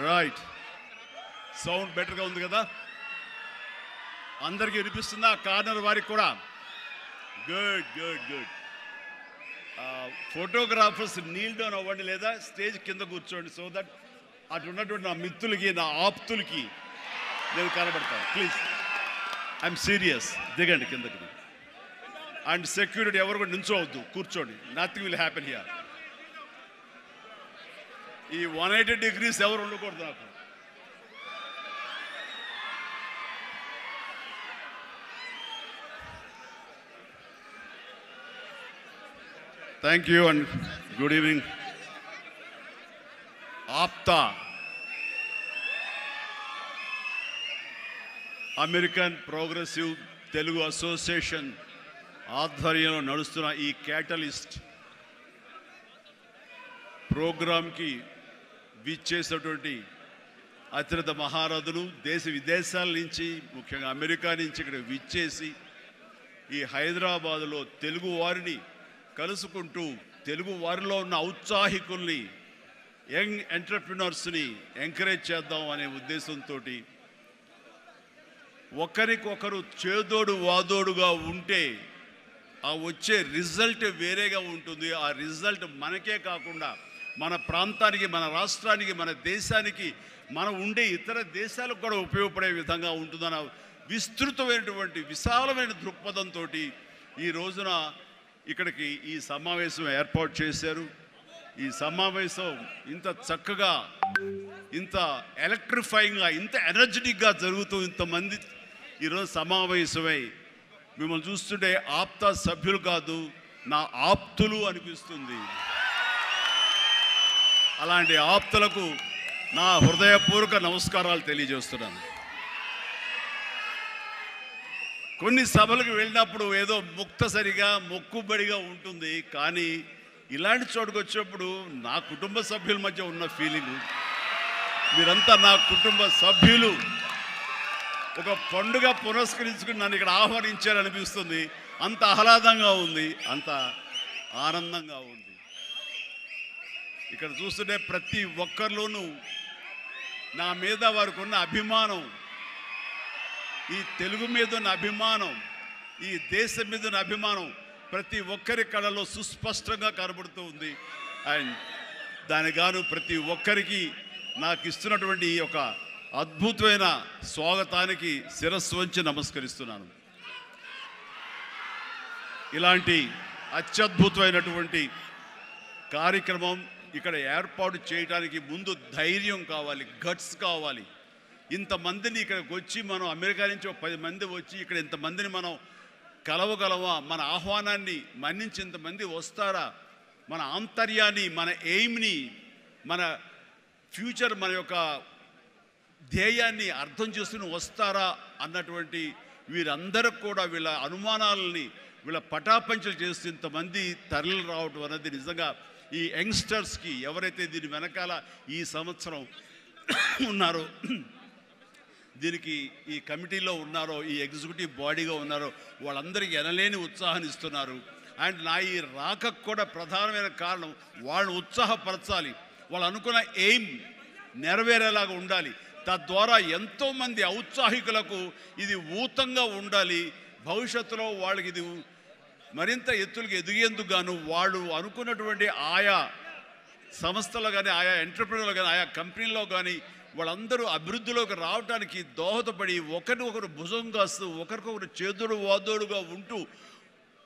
Right, sound బెటర్గా ఉంది కదా? అందరికీ వినిపిస్తుందా? కార్నర్ వారికి కూడా? Good good good. Photographers Neel down అవ్వండి, లేదా స్టేజ్ కింద కూర్చోండి, సో దట్ అటు ఉన్నటువంటి నా మిత్రులకి, నా ఆప్తులకి నేను కనబడతాను. Please, I'm serious. దిగండి కిందకి. అండ్ సెక్యూరిటీ ఎవరు కూడా నించోవద్దు, కూర్చోండి. Nothing will happen here. ఈ 180 degrees ఎవరు ఉండకూడదు నాకు. Thank you and good evening. APTA, American progressive Telugu association ఆధ్వర్యంలో నడుస్తున్న ఈ క్యాటలిస్ట్ ప్రోగ్రాంకి విచ్చేసినటువంటి అత్యంత మహారథులు దేశ విదేశాల నుంచి, ముఖ్యంగా అమెరికా నుంచి ఇక్కడ విచ్చేసి ఈ హైదరాబాదులో తెలుగు వారిని కలుసుకుంటూ తెలుగు వారిలో ఉన్న ఔత్సాహికుల్ని, యంగ్ ఎంటర్ప్రినర్స్ని ఎంకరేజ్ చేద్దాం అనే ఉద్దేశంతో ఒకరికొకరు చేదోడు వాదోడుగా ఉంటే ఆ వచ్చే రిజల్ట్ వేరేగా ఉంటుంది. ఆ రిజల్ట్ మనకే కాకుండా మన ప్రాంతానికి, మన రాష్ట్రానికి, మన దేశానికి, మనం ఉండే ఇతర దేశాలకు కూడా ఉపయోగపడే విధంగా ఉంటుందన్న విస్తృతమైనటువంటి విశాలమైన దృక్పథంతో ఈ రోజున ఇక్కడికి ఈ సమావేశం ఏర్పాటు చేశారు. ఈ సమావేశం ఇంత చక్కగా, ఇంత ఎలక్ట్రిఫైయింగ్గా, ఇంత ఎనర్జెటిక్గా జరుగుతూ ఇంతమంది ఈరోజు సమావేశమై మిమ్మల్ని చూస్తుంటే ఆప్తా సభ్యులు కాదు, నా ఆప్తులు అనిపిస్తుంది. అలాంటి ఆప్తులకు నా హృదయపూర్వక నమస్కారాలు తెలియజేస్తున్నాను. కొన్ని సభలకు వెళ్ళినప్పుడు ఏదో ముక్తసరిగా, మొక్కుబడిగా ఉంటుంది, కానీ ఇలాంటి చోటుకు వచ్చినప్పుడు నా కుటుంబ సభ్యుల మధ్య ఉన్న ఫీలింగు, మీరంతా నా కుటుంబ సభ్యులు, ఒక పండుగ పురస్కరించుకుని నన్ను ఇక్కడ ఆహ్వానించారనిపిస్తుంది. అంత ఆహ్లాదంగా ఉంది, అంత ఆనందంగా ఉంది. ఇక్కడ చూస్తుంటే ప్రతి ఒక్కరిలోనూ నా మీద వారికి ఉన్న అభిమానం, ఈ తెలుగు మీద ఉన్న అభిమానం, ఈ దేశం మీద ఉన్న అభిమానం ప్రతి ఒక్కరి కళలో సుస్పష్టంగా కనబడుతూ ఉంది. అండ్ దానికి గాను ప్రతి ఒక్కరికి నాకు ఇస్తున్నటువంటి ఈ యొక్క అద్భుతమైన స్వాగతానికి శిరస్సు వంచి నమస్కరిస్తున్నాను. ఇలాంటి అత్యద్భుతమైనటువంటి కార్యక్రమం ఇక్కడ ఏర్పాటు చేయడానికి ముందు ధైర్యం కావాలి, గట్స్ కావాలి. ఇంతమందిని ఇక్కడికి వచ్చి మనం అమెరికా నుంచి 10 మంది వచ్చి ఇక్కడ ఇంతమందిని మనం కలవగలమా? మన ఆహ్వానాన్ని మన్నించి ఇంతమంది వస్తారా? మన ఆంతర్యాన్ని, మన ఎయిమ్ని, మన ఫ్యూచర్, మన యొక్క ధ్యేయాన్ని అర్థం చేసుకుని వస్తారా అన్నటువంటి వీరందరూ కూడా వీళ్ళ అనుమానాలని, వీళ్ళ పటాపంచలు చేస్తూ ఇంతమంది తరలి రావడం అనేది నిజంగా ఈ యంగ్స్టర్స్కి, ఎవరైతే దీని వెనకాల ఈ సంవత్సరం ఉన్నారో, దీనికి ఈ కమిటీలో ఉన్నారో, ఈ ఎగ్జిక్యూటివ్ బాడీగా ఉన్నారో, వాళ్ళందరికీ ఎనలేని ఉత్సాహాన్ని ఇస్తున్నారు. అండ్ నా ఈ రాకకు కూడా ప్రధానమైన కారణం వాళ్ళని ఉత్సాహపరచాలి, వాళ్ళు అనుకున్న ఎయిమ్ నెరవేరేలాగా ఉండాలి. తద్వారా ఎంతోమంది ఔత్సాహికులకు ఇది ఊతంగా ఉండాలి. భవిష్యత్తులో వాళ్ళకి ఇది మరింత ఎత్తులకు ఎదిగేందుకు గాను వాళ్ళు అనుకున్నటువంటి ఆయా సంస్థలు కానీ, ఆయా ఎంటర్ప్రెన్యూర్లు కానీ, ఆయా కంపెనీల్లో కానీ వాళ్ళందరూ అభివృద్ధిలోకి రావడానికి దోహదపడి ఒకరికొకరు భుజం కాస్తూ, ఒకరికొకరు చేదుడు వాదోడుగా ఉంటూ,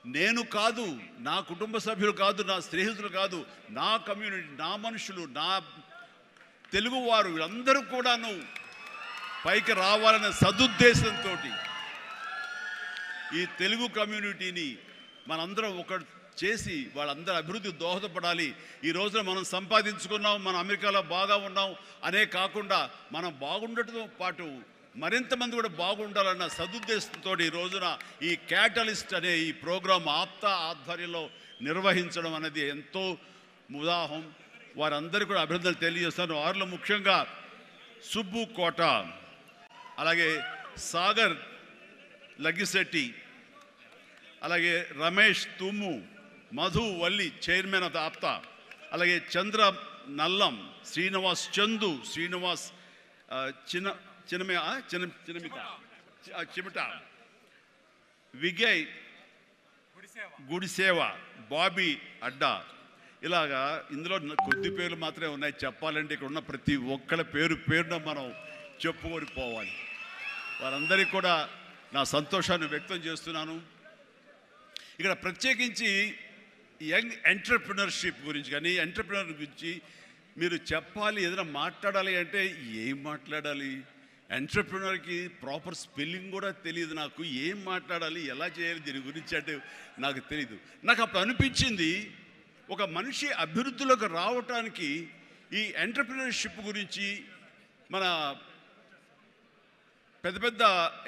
నేను కాదు, నా కుటుంబ సభ్యులు కాదు, నా స్నేహితులు కాదు, నా కమ్యూనిటీ, నా మనుషులు, నా తెలుగువారు వీళ్ళందరూ కూడాను పైకి రావాలనే సదుద్దేశంతో ఈ తెలుగు కమ్యూనిటీని మనందరం ఒకటి చేసి వాళ్ళందరూ అభివృద్ధి దోహదపడాలి. ఈ రోజున మనం సంపాదించుకున్నాం, మనం అమెరికాలో బాగా ఉన్నాం అనే కాకుండా మనం బాగుండటంతో పాటు మరింత మంది కూడా బాగుండాలన్న సదుద్దేశంతో ఈ రోజున ఈ క్యాటలిస్ట్ అనే ఈ ప్రోగ్రాం ఆప్తా ఆధ్వర్యంలో నిర్వహించడం అనేది ఎంతో ఉదాహం. వారందరికీ కూడా అభినందనలు తెలియజేస్తాను. వారిలో ముఖ్యంగా సుబ్బు కోట, అలాగే సాగర్ లగ్గిశెట్టి, అలాగే రమేష్ తుమ్ము, మధు వల్లి చైర్మన్ ఆఫ్ ఆప్తా, అలాగే చంద్ర నల్లం, శ్రీనివాస్ చందు, శ్రీనివాస్ చిమట, విజయ్ గుడిసేవ, బాబీ అడ్డా. ఇలాగా ఇందులో కొద్ది పేర్లు మాత్రమే ఉన్నాయి. చెప్పాలంటే ఇక్కడ ఉన్న ప్రతి ఒక్కళ్ళ పేరున మనం చెప్పుకొని పోవాలి. వారందరికీ కూడా నా సంతోషాన్ని వ్యక్తం చేస్తున్నాను. ఇక్కడ ప్రత్యేకించి యంగ్ ఎంటర్‌ప్రెన్యూర్‌షిప్ గురించి కానీ ఎంటర్‌ప్రెన్యూర్ గురించి మీరు చెప్పాలి, ఏదైనా మాట్లాడాలి అంటే ఏం మాట్లాడాలి? ఎంటర్‌ప్రెన్యూర్‌కి ప్రాపర్ స్పెల్లింగ్ కూడా తెలియదు నాకు. ఏం మాట్లాడాలి, ఎలా చేయాలి దీని గురించి అంటే నాకు తెలియదు. నాకు అప్పుడు అనిపించింది, ఒక మనిషి అభివృద్ధిలోకి రావటానికి ఈ ఎంటర్‌ప్రెన్యూర్‌షిప్ గురించి మన పెద్ద పెద్ద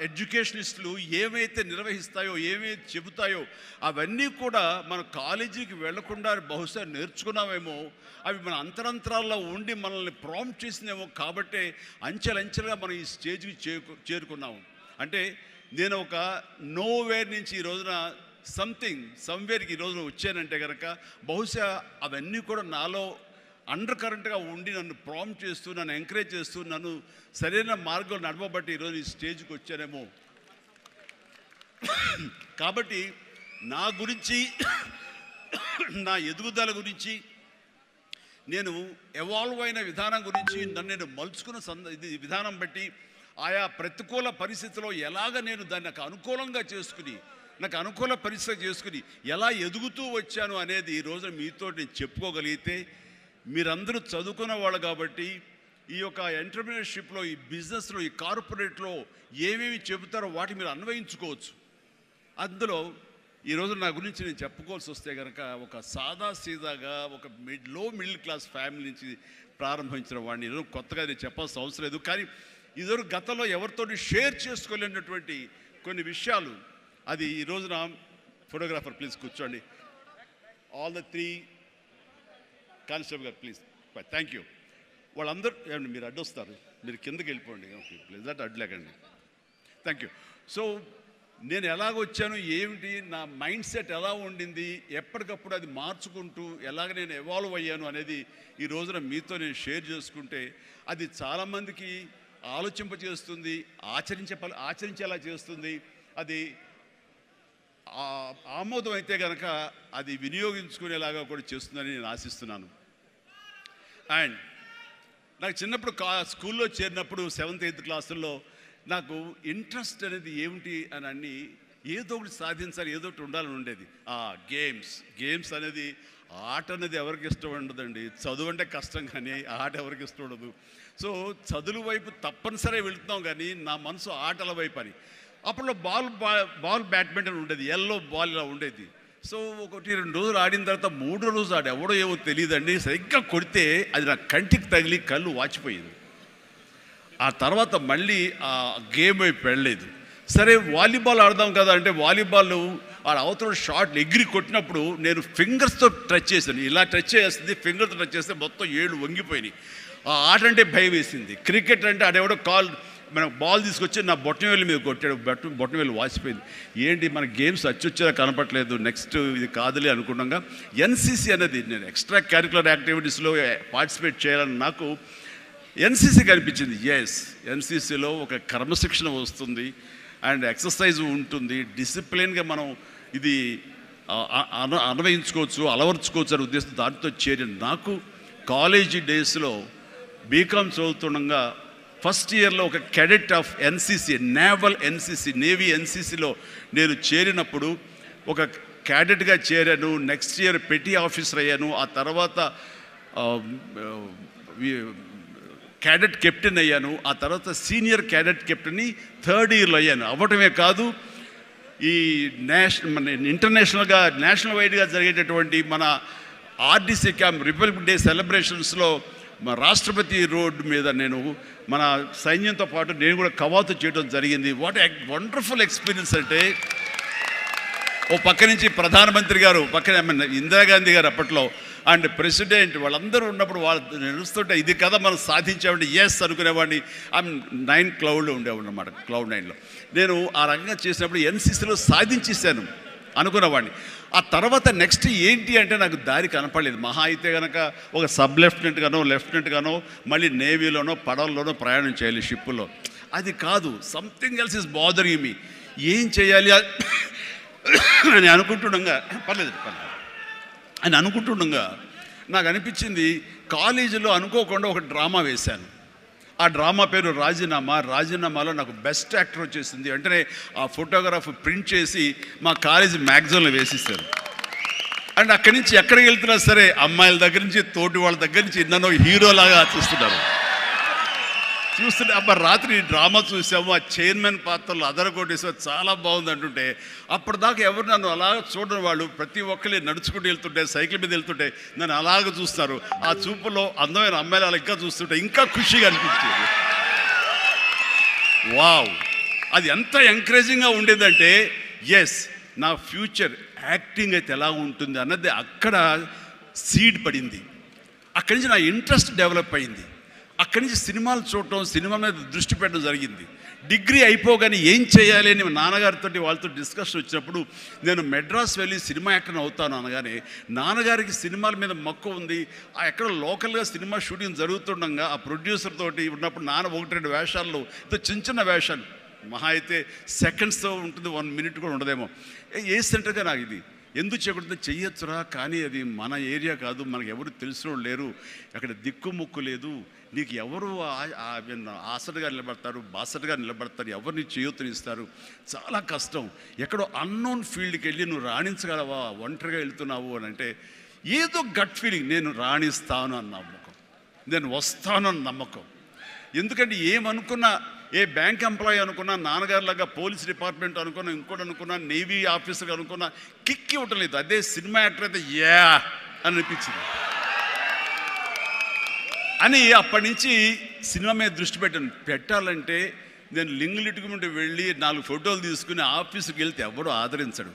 ఎడ్యుకేషనిస్టులు ఏమైతే నిర్వహిస్తాయో, ఏమైతే చెబుతాయో అవన్నీ కూడా మన కాలేజీకి వెళ్లకుండా బహుశా నేర్చుకున్నామేమో. అవి మన అంతరంతరాల్లో ఉండి మనల్ని ప్రాంప్ట్ చేసినేమో. కాబట్టే అంచెలంచెలుగా మనం ఈ స్టేజ్కి చేరుకున్నాము. అంటే నేను ఒక నోవేర్ నుంచి ఈ రోజున సమ్వేర్కి ఈ రోజున వచ్చానంటే కనుక బహుశా అవన్నీ కూడా నాలో అండర్ కరెంట్గా ఉండి నన్ను ప్రాంప్ట్ చేస్తూ, నన్ను ఎంకరేజ్ చేస్తూ, నన్ను సరైన మార్గంలో నడవబట్టి ఈరోజు ఈ స్టేజ్కి వచ్చానేమో. కాబట్టి నా గురించి, నా ఎదుగుదల గురించి, నేను ఎవాల్వ్ అయిన విధానం గురించి, నన్ను నేను మలుచుకున్న విధానం బట్టి, ఆయా ప్రతికూల పరిస్థితిలో ఎలాగ నేను దాన్ని నాకు అనుకూలంగా చేసుకుని, నాకు అనుకూల పరిస్థితి చేసుకుని ఎలా ఎదుగుతూ వచ్చాను అనేది ఈ రోజున మీతో నేను చెప్పుకోగలిగితే, మీరందరూ చదువుకున్న వాళ్ళు కాబట్టి ఈ యొక్క ఎంటర్‌ప్రెన్యూర్‌షిప్లో, ఈ బిజినెస్లో, ఈ కార్పొరేట్లో ఏమేమి చెబుతారో వాటి మీరు అన్వయించుకోవచ్చు. అందులో ఈరోజు నా గురించి నేను చెప్పుకోవాల్సి వస్తే కనుక ఒక సాదాసీదాగా ఒక లో మిడిల్ క్లాస్ ఫ్యామిలీ నుంచి ప్రారంభించిన వాడిని ఈరోజు కొత్తగా నేను చెప్పాల్సిన అవసరం లేదు. కానీ ఇదివరకు గతంలో ఎవరితో షేర్ చేసుకోలేనటువంటి కొన్ని విషయాలు, అది ఈ రోజున ఫోటోగ్రాఫర్ ప్లీజ్ కూర్చోండి. ఆల్ ద 3 కానిస్టేబుల్ గారు ప్లీజ్, థ్యాంక్ యూ. వాళ్ళందరూ ఏమండి మీరు అడ్డొస్తారు, మీరు కిందకి వెళ్ళిపోండి ప్లీజ్, దట్ అడ్లేకండి. Thank you. సో నేను ఎలాగొచ్చాను, ఏమిటి నా మైండ్ సెట్ ఎలా ఉండింది, ఎప్పటికప్పుడు అది మార్చుకుంటూ ఎలాగ నేను ఎవాల్వ్ అయ్యాను అనేది ఈ రోజున మీతో నేను షేర్ చేసుకుంటే అది చాలామందికి ఆలోచింపజేస్తుంది, ఆచరించేలా చేస్తుంది. అది ఆమోదం అయితే కనుక అది వినియోగించుకునేలాగా కూడా చేస్తుందని నేను ఆశిస్తున్నాను. అండ్ నాకు చిన్నప్పుడు స్కూల్లో చేరినప్పుడు 7th 8th క్లాసుల్లో నాకు ఇంట్రెస్ట్ అనేది ఏమిటి అని అన్ని ఏదో ఒకటి సాధించాలి, ఏదో ఒకటి ఉండాలని ఉండేది. గేమ్స్ అనేది, ఆట అనేది ఎవరికి ఇష్టం ఉండదండి. చదువు అంటే కష్టం కానీ ఆట ఎవరికి ఇష్టం ఉండదు. సో చదువు వైపు తప్పనిసరిగా వెళుతున్నాం కానీ నా మనసు ఆటల వైపు అని. అప్పట్లో బాల్ బ్యాడ్మింటన్ ఉండేది, ఎల్లో బాల్ ఇలా ఉండేది. సో 1-2 రోజులు ఆడిన తర్వాత 3వ రోజు ఎవడో ఏమో తెలియదండి, సరిగ్గా కొడితే అది నా కంటికి తగిలి కళ్ళు వాచిపోయింది. ఆ తర్వాత మళ్ళీ ఆ గేమ్ వైపు వెళ్ళలేదు. సరే వాలీబాల్ ఆడదాం కదా అంటే వాలీబాల్ ఆడ అవతల షాట్ ఎగిరి కొట్టినప్పుడు నేను ఫింగర్స్తో టచ్ చేశాను. ఇలా టచ్ చేస్తుంది, ఫింగర్తో టచ్ చేస్తే మొత్తం ఏళ్ళు వంగిపోయినాయి. ఆ ఆట అంటే భయం వేసింది. క్రికెట్ అంటే ఆడెవడో మనకు బాల్ తీసుకొచ్చి నా బొట్టనవేలు మీద కొట్టాడు, బొట్టనవేలు వాసిపోయింది. ఏంటి మన గేమ్స్ అచ్చొచ్చేలా కనపట్లేదు, నెక్స్ట్ ఇది కాదులే అనుకున్నాగా ఎన్సీసీ అనేది, నేను ఎక్స్ట్రా క్యారిక్యులర్ యాక్టివిటీస్లో పార్టిసిపేట్ చేయాలని నాకు ఎన్సీసీ కనిపించింది. ఎన్సీసీలో ఒక క్రమశిక్షణ వస్తుంది అండ్ ఎక్సర్సైజ్ ఉంటుంది, డిసిప్లిన్గా మనం ఇది అన్వయించుకోవచ్చు, అలవర్చుకోవచ్చు అనే ఉద్దేశం దాంతో చేరిన నాకు కాలేజీ డేస్లో బీకామ్ చదువుతుండగా ఫస్ట్ ఇయర్లో ఒక క్యాడెట్ ఆఫ్ ఎన్సీసీ, నేవీ ఎన్సీసీలో నేను చేరినప్పుడు ఒక క్యాడెట్గా చేరాను. నెక్స్ట్ ఇయర్ పెటీ ఆఫీసర్ అయ్యాను. ఆ తర్వాత క్యాడెట్ కెప్టెన్ అయ్యాను. ఆ తర్వాత సీనియర్ క్యాడెట్ కెప్టెన్ని 3rd ఇయర్లో అయ్యాను. అవ్వటమే కాదు, ఈ ఇంటర్నేషనల్గా నేషనల్ వైడ్గా జరిగేటటువంటి మన ఆర్డీసీ క్యాంప్ రిపబ్లిక్ డే సెలబ్రేషన్స్లో మా రాష్ట్రపతి రోడ్డు మీద నేను మన సైన్యంతో పాటు నేను కూడా కవాతు చేయడం జరిగింది. వాట్ వండర్ఫుల్ ఎక్స్పీరియన్స్ అంటే, ఓ పక్క నుంచి ప్రధానమంత్రి గారు, పక్కన ఇందిరాగాంధీ గారు అప్పట్లో అండ్ ప్రెసిడెంట్ వాళ్ళందరూ ఉన్నప్పుడు వాళ్ళు నడుస్తుంటే ఇది కదా మనం సాధించామంటే ఎస్ అనుకునేవాడిని. 9 క్లౌడ్లో ఉండేవాడు అనమాట, క్లౌడ్ 9లో నేను ఆ రకంగా చేసినప్పుడు ఎన్సీసీలో సాధించేశాను. అనుకున్నవాడిని. ఆ తర్వాత నెక్స్ట్ ఏంటి అంటే నాకు దారి కనపడలేదు. మహా అయితే కనుక ఒక సబ్ లెఫ్టినెంట్ గానో మళ్ళీ నేవీలోనో పడవల్లోనో ప్రయాణం చేయాలి, షిప్పులో. అది కాదు, something else is bothering me. ఏం చేయాలి అని అనుకుంటుండగా నాకు అనిపించింది, కాలేజీలో అనుకోకుండా ఒక డ్రామా వేశాను. ఆ డ్రామా పేరు రాజీనామాలో నాకు బెస్ట్ యాక్టర్ వచ్చేసింది. వెంటనే ఆ ఫోటోగ్రాఫ్ ప్రింట్ చేసి మా కాలేజీ మ్యాగజైన్లో వేసిస్తారు. అండ్ అక్కడి నుంచి ఎక్కడికి వెళ్తున్నా సరే అమ్మాయిల దగ్గర నుంచి తోటి వాళ్ళ దగ్గర నుంచి నన్ను హీరోలాగా చూస్తుంటే అబ్బా రాత్రి డ్రామా చూసాము, ఆ చైర్మన్ పాత్రలు అదరగొట్టేసాము, చాలా బాగుంది అంటుంటే అప్పటిదాకా ఎవరు నన్ను అలా చూడని వాళ్ళు ప్రతి ఒక్కరి నడుచుకుంటూ వెళ్తుంటే, సైకిల్ మీద వెళ్తుంటే నన్ను అలాగ చూస్తారు. ఆ చూపులో అందమైన అమ్మాయిలు అలా ఇంకా చూస్తుంటే ఇంకా ఖుషిగా అనిపించేది. వావ్, అది ఎంత ఎంకరేజింగ్గా ఉండేదంటే ఎస్ నా ఫ్యూచర్ యాక్టింగ్ అయితే ఎలా ఉంటుంది అన్నది అక్కడ సీడ్ పడింది. అక్కడి నుంచి నా ఇంట్రెస్ట్ డెవలప్ అయింది. అక్కడి నుంచి సినిమాలు చూడటం, సినిమా మీద దృష్టి పెట్టడం జరిగింది. డిగ్రీ అయిపోగానే ఏం చేయాలి అని నాన్నగారితో వాళ్ళతో డిస్కషన్ వచ్చినప్పుడు నేను మెడ్రాస్ వెళ్ళి సినిమా యాక్టర్ని అవుతాను అనగానే నాన్నగారికి సినిమాల మీద మక్కువ ఉంది. ఎక్కడ లోకల్గా సినిమా షూటింగ్ జరుగుతుండగా ఆ ప్రొడ్యూసర్ తోటి ఉన్నప్పుడు నాన్న 1-2 వేషాల్లో చిన్న వేషాలు, మహా అయితే సెకండ్స్తో ఉంటుంది, 1 మినిట్ కూడా ఉండదేమో. ఏ సెంటర్గా నాకు ఇది ఎందుకు చేయకూడదు, చెయ్యొచ్చురా, కానీ అది మన ఏరియా కాదు, మనకు ఎవరు తెలిసిన లేరు, అక్కడ దిక్కుముక్కు లేదు, నీకు ఎవరు ఆసటగా నిలబడతారు, బాసటగా నిలబడతారు, ఎవరిని చేయూతనిస్తారు, చాలా కష్టం, ఎక్కడో అన్నోన్ ఫీల్డ్కి వెళ్ళి నువ్వు రాణించగలవా, ఒంటరిగా వెళ్తున్నావు అని అంటే ఏదో గట్ ఫీలింగ్, నేను రాణిస్తాను అన్న నమ్మకం, నేను వస్తాను అన్న నమ్మకం. ఎందుకంటే ఏమనుకున్నా, ఏ బ్యాంక్ ఎంప్లాయీ అనుకున్నా, నాన్నగారిలాగా పోలీస్ డిపార్ట్మెంట్ అనుకున్నా, ఇంకోటి అనుకున్నా, నేవీ ఆఫీసర్ అనుకున్నా కిక్ ఇవ్వటం లేదు. అదే సినిమా యాక్టర్ అయితే యా అని అనిపించింది అని అప్పటి నుంచి సినిమా మీద దృష్టి పెట్టాలంటే నేను లింగులిటుకు ముందు వెళ్ళి 4 ఫోటోలు తీసుకుని ఆఫీసుకి వెళ్తే ఎవడో ఆదరించడు.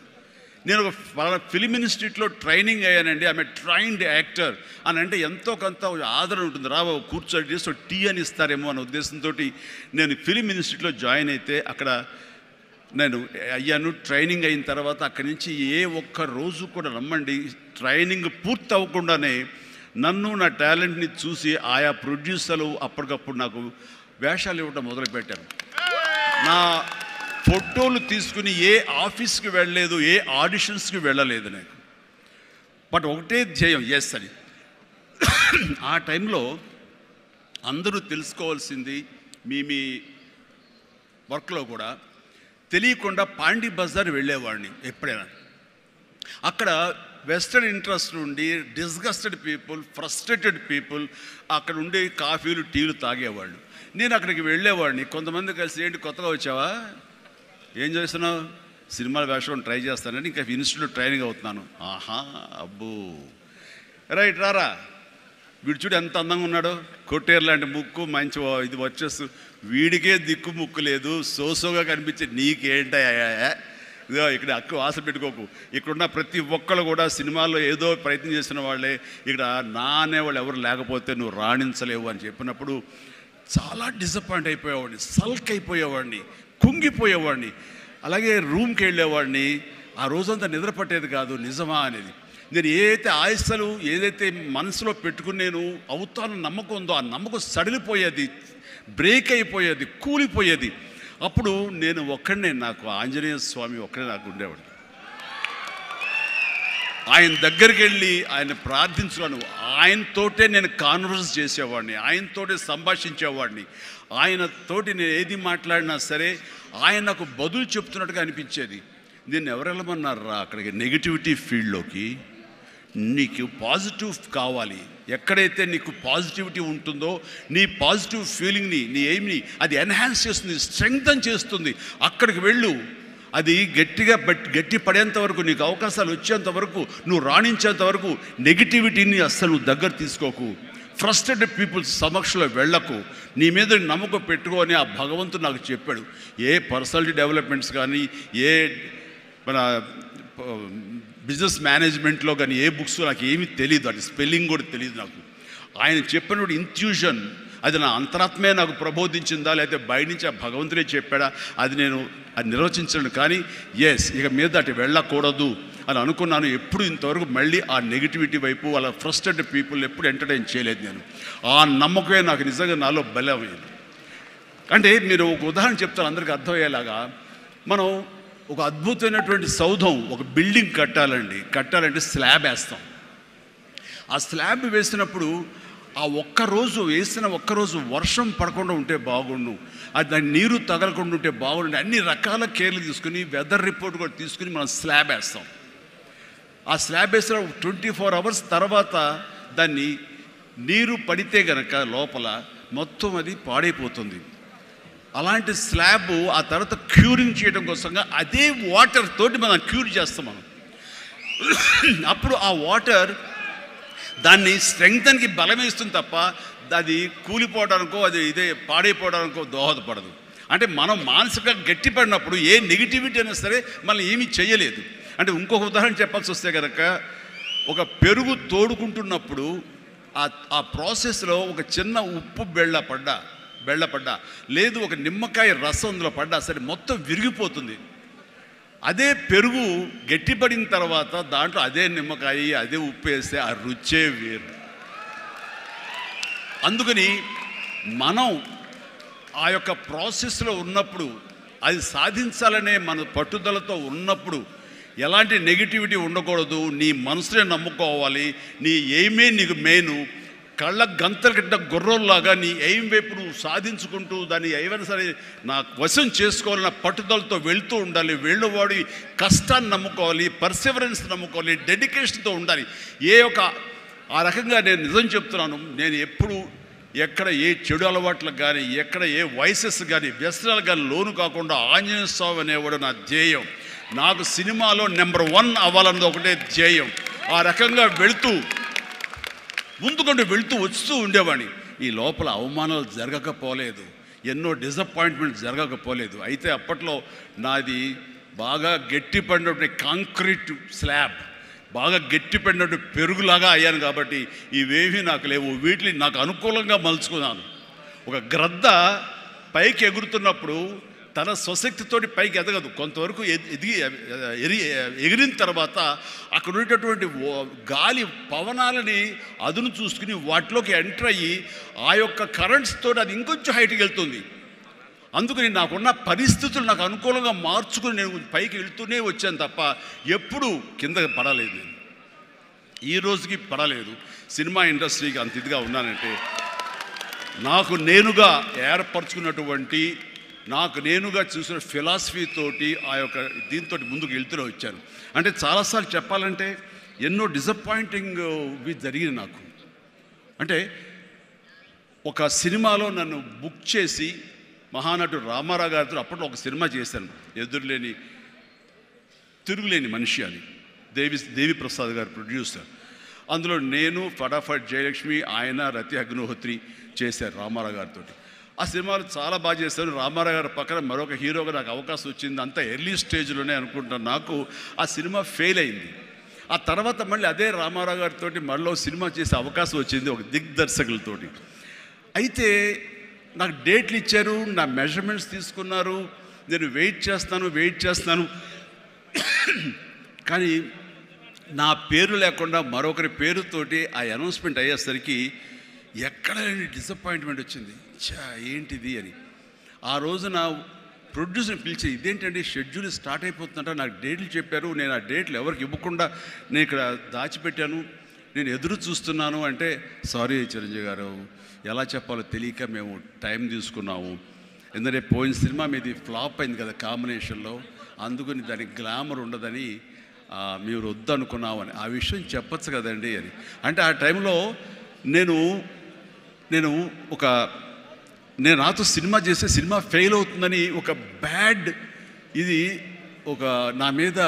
నేను ఒక ఫిలిం ఇన్స్టిట్యూట్లో ట్రైనింగ్ అయ్యానండి, ఆమె ట్రైన్డ్ యాక్టర్ అని అంటే ఎంతో కొంత ఆదరణ ఉంటుంది. రాబో కూర్చొని చేసి టీ అని ఇస్తారేమో అనే ఉద్దేశంతో నేను ఫిలిం ఇన్స్టిట్యూట్లో జాయిన్ అయితే అక్కడ నేను అయ్యాను. ట్రైనింగ్ అయిన తర్వాత అక్కడి నుంచి ఏ ఒక్క రోజు కూడా రమ్మండి, ట్రైనింగ్ పూర్తి అవ్వకుండానే నన్ను నా టాలెంట్ని చూసి ఆయా ప్రొడ్యూసర్లు అప్పటికప్పుడు నాకు వేషాలు ఇవ్వడం మొదలుపెట్టారు. నా ఫోటోలు తీసుకుని ఏ ఆఫీస్కి వెళ్ళలేదు, ఏ ఆడిషన్స్కి వెళ్ళలేదు నాకు. బట్ ఒకటే ధ్యేయం, ఎస్ అని. ఆ టైంలో అందరూ తెలుసుకోవాల్సింది, మీ వర్క్లో కూడా తెలియకుండా పాండీ బజార్ వెళ్ళేవాడిని ఎప్పుడైనా. అక్కడ వెస్టర్న్ ఇంట్రెస్ట్ నుండి డిస్గస్టెడ్ పీపుల్, ఫ్రస్ట్రేటెడ్ పీపుల్ అక్కడ ఉండే కాఫీలు టీలు తాగేవాళ్ళు. నేను అక్కడికి వెళ్ళేవాడిని. కొంతమంది కలిసి ఏంటి కొత్తగా వచ్చావా, ఏం చేస్తున్నావు, సినిమాల వేషం ట్రై చేస్తానని, ఇంకా ఇన్స్టిట్యూట్లో ట్రైనింగ్ అవుతున్నాను. ఆహా అబ్బో రైట్ రారా, వీడు చూడు ఎంత అందంగా ఉన్నాడో, కొట్టేరు లాంటి ముక్కు, మంచి ఇది వచ్చేస్తూ, వీడికే దిక్కు ముక్కు లేదు, సోసోగా కనిపించే నీకేంటయ్యా, ఇదో ఇక్కడ అక్కు ఆశ పెట్టుకోకు, ఇక్కడున్న ప్రతి ఒక్కళ్ళు కూడా సినిమాల్లో ఏదో ప్రయత్నం చేసిన వాళ్ళే, ఇక్కడ నా అనేవాళ్ళు ఎవరు లేకపోతే నువ్వు రాణించలేవు అని చెప్పినప్పుడు చాలా డిసప్పాయింట్ అయిపోయేవాడిని, సల్క్ అయిపోయేవాడిని, కుంగిపోయేవాడిని. అలాగే రూమ్కి వెళ్ళేవాడిని. ఆ రోజంతా నిద్ర పట్టేది కాదు, నిజమా అనేది. నేను ఏదైతే ఆశలు ఏదైతే మనసులో పెట్టుకుని నేను అవుతానో నమ్మకం ఉందో ఆ నమ్మకం సడిలిపోయేది, బ్రేక్ అయిపోయేది, కూలిపోయేది. అప్పుడు నేను ఒక్కడనే, నాకు ఆంజనేయ స్వామి ఒక్కడే నాకు ఉండేవాడు. ఆయన దగ్గరికి వెళ్ళి ఆయన ప్రార్థించున్నాను, ఆయనతోటే నేను కాన్వర్స్ చేసేవాడిని, ఆయనతోటే సంభాషించేవాడిని. ఆయనతోటి నేను ఏది మాట్లాడినా సరే ఆయన నాకు బదులు చెప్తున్నట్టుగా అనిపించేది. నేను ఎవరు వెళ్ళమన్నారా అక్కడికి, నెగిటివిటీ ఫీల్డ్లోకి? నీకు పాజిటివ్ కావాలి. ఎక్కడైతే నీకు పాజిటివిటీ ఉంటుందో నీ పాజిటివ్ ఫీలింగ్ని, నీ ఎయిమ్ని అది ఎన్హాన్స్ చేస్తుంది, స్ట్రెంగ్తన్ చేస్తుంది. అక్కడికి వెళ్ళు. అది గట్టి పడేంత వరకు, నీకు అవకాశాలు వచ్చేంత వరకు, నువ్వు రాణించేంత వరకు నెగిటివిటీని అస్సలు నువ్వు దగ్గర తీసుకోకు. ఫ్రస్ట్రేటెడ్ పీపుల్స్ సమక్షంలో వెళ్ళకు, నీ మీద నమ్మకం పెట్టుకో అని ఆ భగవంతుడు నాకు చెప్పాడు. ఏ పర్సనాలిటీ డెవలప్మెంట్స్ కానీ, ఏ మన బిజినెస్ మేనేజ్మెంట్లో కానీ ఏ బుక్స్ నాకు ఏమీ తెలియదు, అది స్పెల్లింగ్ కూడా తెలియదు నాకు. ఆయన చెప్పినప్పుడు ఇంట్యూషన్, అది నా అంతరాత్మే నాకు ప్రబోధించిందా, లేకపోతే బయట నుంచి ఆ భగవంతుడే చెప్పాడా, అది నేను అది నిర్వచించను. కానీ ఇక మీద అటు వెళ్ళకూడదు అని అనుకున్నాను. ఎప్పుడు ఇంతవరకు మళ్ళీ ఆ నెగిటివిటీ వైపు వాళ్ళ ఫ్రస్ట్రేటెడ్ పీపుల్ ఎప్పుడు ఎంటర్టైన్ చేయలేదు నేను. ఆ నమ్మకమే నాకు నిజంగా నాలో బలమైంది. అంటే మీరు ఒక ఉదాహరణ చెప్తాను అందరికీ అర్థమయ్యేలాగా. మనం ఒక అద్భుతమైనటువంటి సౌధం, ఒక బిల్డింగ్ కట్టాలంటే స్లాబ్ వేస్తాం. ఆ స్లాబ్ వేసినప్పుడు ఆ వేసిన ఒక్కరోజు వర్షం పడకుండా ఉంటే బాగుండు, అది దాని నీరు తగలకుండా ఉంటే బాగుండు, అన్ని రకాల కేర్లు తీసుకుని వెదర్ రిపోర్ట్ కూడా తీసుకుని మనం స్లాబ్ వేస్తాం. ఆ స్లాబ్ వేసిన 24 hours తర్వాత దాన్ని నీరు పడితే గనక లోపల మొత్తం అది పాడైపోతుంది. అలాంటి స్లాబ్ ఆ తర్వాత క్యూరింగ్ చేయడం కోసంగా అదే వాటర్ తోటి మనం క్యూర్ చేస్తాం మనం. అప్పుడు ఆ వాటర్ దాన్ని స్ట్రెంగ్తన్కి బలమేస్తుంది తప్ప అది కూలిపోవడానికో ఇదే పాడైపోవడానికో దోహదపడదు. అంటే మనం మానసికంగా గట్టిపడినప్పుడు ఏ నెగిటివిటీ అయినా సరే మనం ఏమీ చేయలేదు. అంటే ఇంకొక ఉదాహరణ చెప్పాల్సి వస్తే కనుక, ఒక పెరుగు తోడుకుంటున్నప్పుడు ఆ ప్రాసెస్లో ఒక చిన్న ఉప్పు బెళ్ళపడ్డా లేదు ఒక నిమ్మకాయ రసం అందులో పడ్డా సరే మొత్తం విరిగిపోతుంది. అదే పెరుగు గట్టిపడిన తర్వాత దాంట్లో అదే నిమ్మకాయ అదే ఉప్పు వేస్తే ఆ రుచే వేరు. అందుకని మనం ఆ యొక్క ప్రాసెస్లో ఉన్నప్పుడు, అది సాధించాలనే మన పట్టుదలతో ఉన్నప్పుడు ఎలాంటి నెగిటివిటీ ఉండకూడదు. నీ మనసునే నమ్ముకోవాలి. నీ ఎయిమే నీకు మెయిన్. కళ్ళ గంతల కింద గుర్రంలాగా నీ ఎయిమ్ వైపు నువ్వు సాధించుకుంటూ దాన్ని ఏమైనా సరే నా వశం చేసుకోవాలన్న పట్టుదలతో వెళ్తూ ఉండాలి. వెళ్ళేవాడి కష్టాన్ని నమ్ముకోవాలి, పర్సివరెన్స్ నమ్ముకోవాలి, డెడికేషన్తో ఉండాలి. ఆ రకంగా నేను నిజం చెప్తున్నాను. నేను ఎప్పుడు ఎక్కడ ఏ చెడు అలవాట్లకు కానీ, ఎక్కడ ఏ వయసెస్ కానీ, వ్యసనాలకు కానీ లోను కాకుండా ఆంజనేయ స్వామి అనేవాడు నా ధ్యేయం. నాకు సినిమాలో నెంబర్ 1 అవ్వాలన్నది ఒకటే ధ్యేయం. ఆ రకంగా ముందుకుంటూ వెళుతూ వస్తూ ఉండేవాడిని. ఈ లోపల అవమానాలు జరగకపోలేదు, ఎన్నో డిసప్పాయింట్మెంట్ జరగకపోలేదు. అయితే అప్పట్లో నాది బాగా గట్టిపడినటువంటి కాంక్రీట్ స్లాబ్, బాగా గట్టిపడినటువంటి పెరుగులాగా అయ్యాను కాబట్టి ఇవేమీ నాకు లేవు. వీటిని నాకు అనుకూలంగా మలుచుకున్నాను. ఒక గ్రద్ద పైకి ఎగురుతున్నప్పుడు తన స్వశక్తితోటి పైకి ఎదగదు. కొంతవరకు ఎగిరిన తర్వాత అక్కడ ఉండేటటువంటి గాలి పవనాలని అదును చూసుకుని వాటిలోకి ఎంటర్ అయ్యి ఆ యొక్క కరెంట్స్తో అది ఇంకొంచెం హైట్కి వెళ్తుంది. అందుకని నాకున్న పరిస్థితులు నాకు అనుకూలంగా మార్చుకుని నేను పైకి వెళ్తూనే వచ్చాను తప్ప ఎప్పుడు కింద పడలేదు. నేను ఈ రోజుకి పడలేదు. సినిమా ఇండస్ట్రీకి అంత ఇదిగా ఉన్నానంటే నాకు నేనుగా ఏర్పరచుకున్నటువంటి, నాకు నేనుగా చూసిన ఫిలాసఫీ తోటి ఆ యొక్క దీంతో ముందుకు వెళ్తూనే వచ్చాను. అంటే చాలాసార్లు చెప్పాలంటే ఎన్నో డిసప్పాయింటింగ్వి జరిగింది నాకు. అంటే ఒక సినిమాలో నన్ను బుక్ చేసి మహానటుడు రామారావు గారితో అప్పట్లో ఒక సినిమా చేశాను, తిరుగులేని మనిషి అని. దేవి ప్రసాద్ గారు ప్రొడ్యూసర్. అందులో నేను, ఫటాఫట్ జయలక్ష్మి, ఆయన, రతి అగ్నిహోత్రి చేశారు రామారావు గారితో. ఆ సినిమాలు చాలా బాగా చేశాను. రామారావు గారి పక్కన మరొక హీరోగా నాకు అవకాశం వచ్చింది. అంతా ఎర్లీ స్టేజ్లోనే అనుకుంటాను. నాకు ఆ సినిమా ఫెయిల్ అయింది. ఆ తర్వాత మళ్ళీ అదే రామారావు గారితో మళ్ళీ సినిమా చేసే అవకాశం వచ్చింది ఒక దిగ్దర్శకులతోటి. అయితే నాకు డేట్లు ఇచ్చారు, నా మెజర్మెంట్స్ తీసుకున్నారు, నేను వెయిట్ చేస్తాను. కానీ నా పేరు లేకుండా మరొకరి పేరుతోటి ఆ అనౌన్స్మెంట్ అయ్యేసరికి ఎక్కడ డిసప్పాయింట్మెంట్ వచ్చింది. ఏంటిది అని ఆ రోజున ప్రొడ్యూసర్ని పిలిచి, ఇదేంటంటే షెడ్యూల్ స్టార్ట్ అయిపోతుందంట, నాకు డేట్లు చెప్పారు, నేను ఆ డేట్లు ఎవరికి ఇవ్వకుండా నేను ఇక్కడ దాచిపెట్టాను, నేను ఎదురు చూస్తున్నాను అంటే, సారీ చిరంజీవి గారు, ఎలా చెప్పాలో తెలియక మేము టైం తీసుకున్నాము. ఎందుకంటే పోయిన సినిమా మీది ఫ్లాప్ అయింది కదా కాంబినేషన్లో, అందుకని దానికి గ్లామర్ ఉండదని మీరు వద్దనుకున్నామని. ఆ విషయం చెప్పచ్చు కదండి అని. అంటే ఆ టైంలో నేను నాతో సినిమా చేస్తే సినిమా ఫెయిల్ అవుతుందని ఒక బ్యాడ్ ఇది నా మీద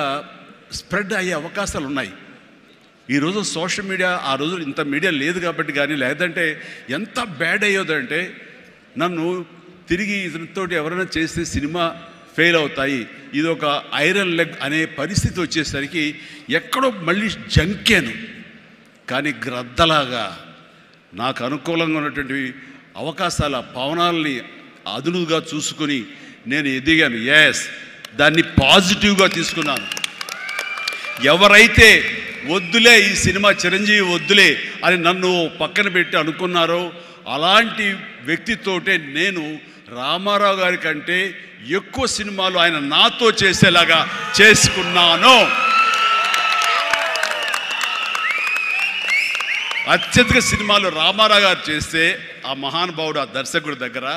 స్ప్రెడ్ అయ్యే అవకాశాలు ఉన్నాయి. ఈరోజు సోషల్ మీడియా, ఆ రోజు ఇంత మీడియా లేదు కాబట్టి కానీ, లేదంటే ఎంత బ్యాడ్ అయ్యేదంటే నన్ను తిరిగి ఇతనితోటి ఎవరైనా చేస్తే సినిమా ఫెయిల్ అవుతాయి, ఇది ఒక ఐరన్ లెగ్ అనే పరిస్థితి వచ్చేసరికి ఎక్కడో మళ్ళీ జంకాను. కానీ గ్రద్దలాగా నాకు అనుకూలంగా ఉన్నటువంటి అవకాశాల పవనాల్ని అదునుగా చూసుకుని నేను ఎదిగాను. దాన్ని పాజిటివ్గా తీసుకున్నాను. ఎవరైతే వద్దులే ఈ సినిమా చిరంజీవి వద్దులే అని నన్ను పక్కన పెట్టి అనుకున్నారో అలాంటి వ్యక్తితోటే నేను రామారావు గారి కంటే ఎక్కువ సినిమాలు ఆయన నాతో చేసేలాగా చేసుకున్నాను. అత్యధిక సినిమాలు రామారావు గారు చేస్తే ఆ మహానుభావుడు ఆ దర్శకుడి దగ్గర,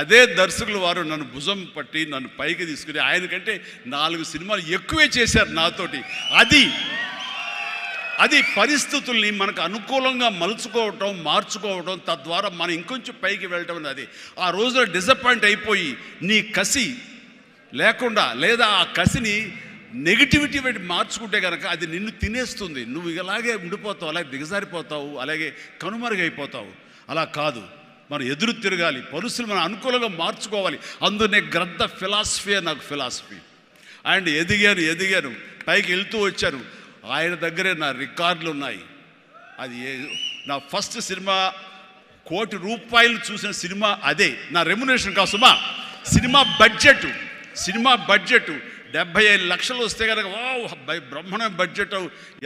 అదే దర్శకులు వారు నన్ను భుజం పట్టి నన్ను పైకి తీసుకుని ఆయన కంటే 4 సినిమాలు ఎక్కువే చేశారు నాతోటి. అది పరిస్థితుల్ని మనకు అనుకూలంగా మలుచుకోవటం, మార్చుకోవటం, తద్వారా మనం ఇంకొంచెం పైకి వెళ్ళటం అనేది. ఆ రోజున డిసప్పాయింట్ అయిపోయి నీ కసి లేకుండా, లేదా ఆ కసిని నెగిటివిటీ పెట్టి మార్చుకుంటే కనుక అది నిన్ను తినేస్తుంది. నువ్వు ఇలాగే ఉండిపోతావు, అలాగే దిగజారిపోతావు, అలాగే కనుమరుగైపోతావు. అలా కాదు, మనం ఎదురు తిరగాలి, పరిస్థితులు మనం అనుకూలంగా మార్చుకోవాలి. అందునే గ్రద్ద ఫిలాసఫీ నాకు ఫిలాసఫీ. అండ్ ఎదిగాను, పైకి వెళ్తూ వచ్చాను. ఆయన దగ్గరే నా రికార్డులు ఉన్నాయి. అది నా ఫస్ట్ సినిమా ₹1 కోటి చూసిన సినిమా అదే. నా రెమ్యునరేషన్ కాదు సుమా, సినిమా బడ్జెట్ 75 లక్షలు వస్తే కనుక బ్రహ్మాండ బడ్జెట్,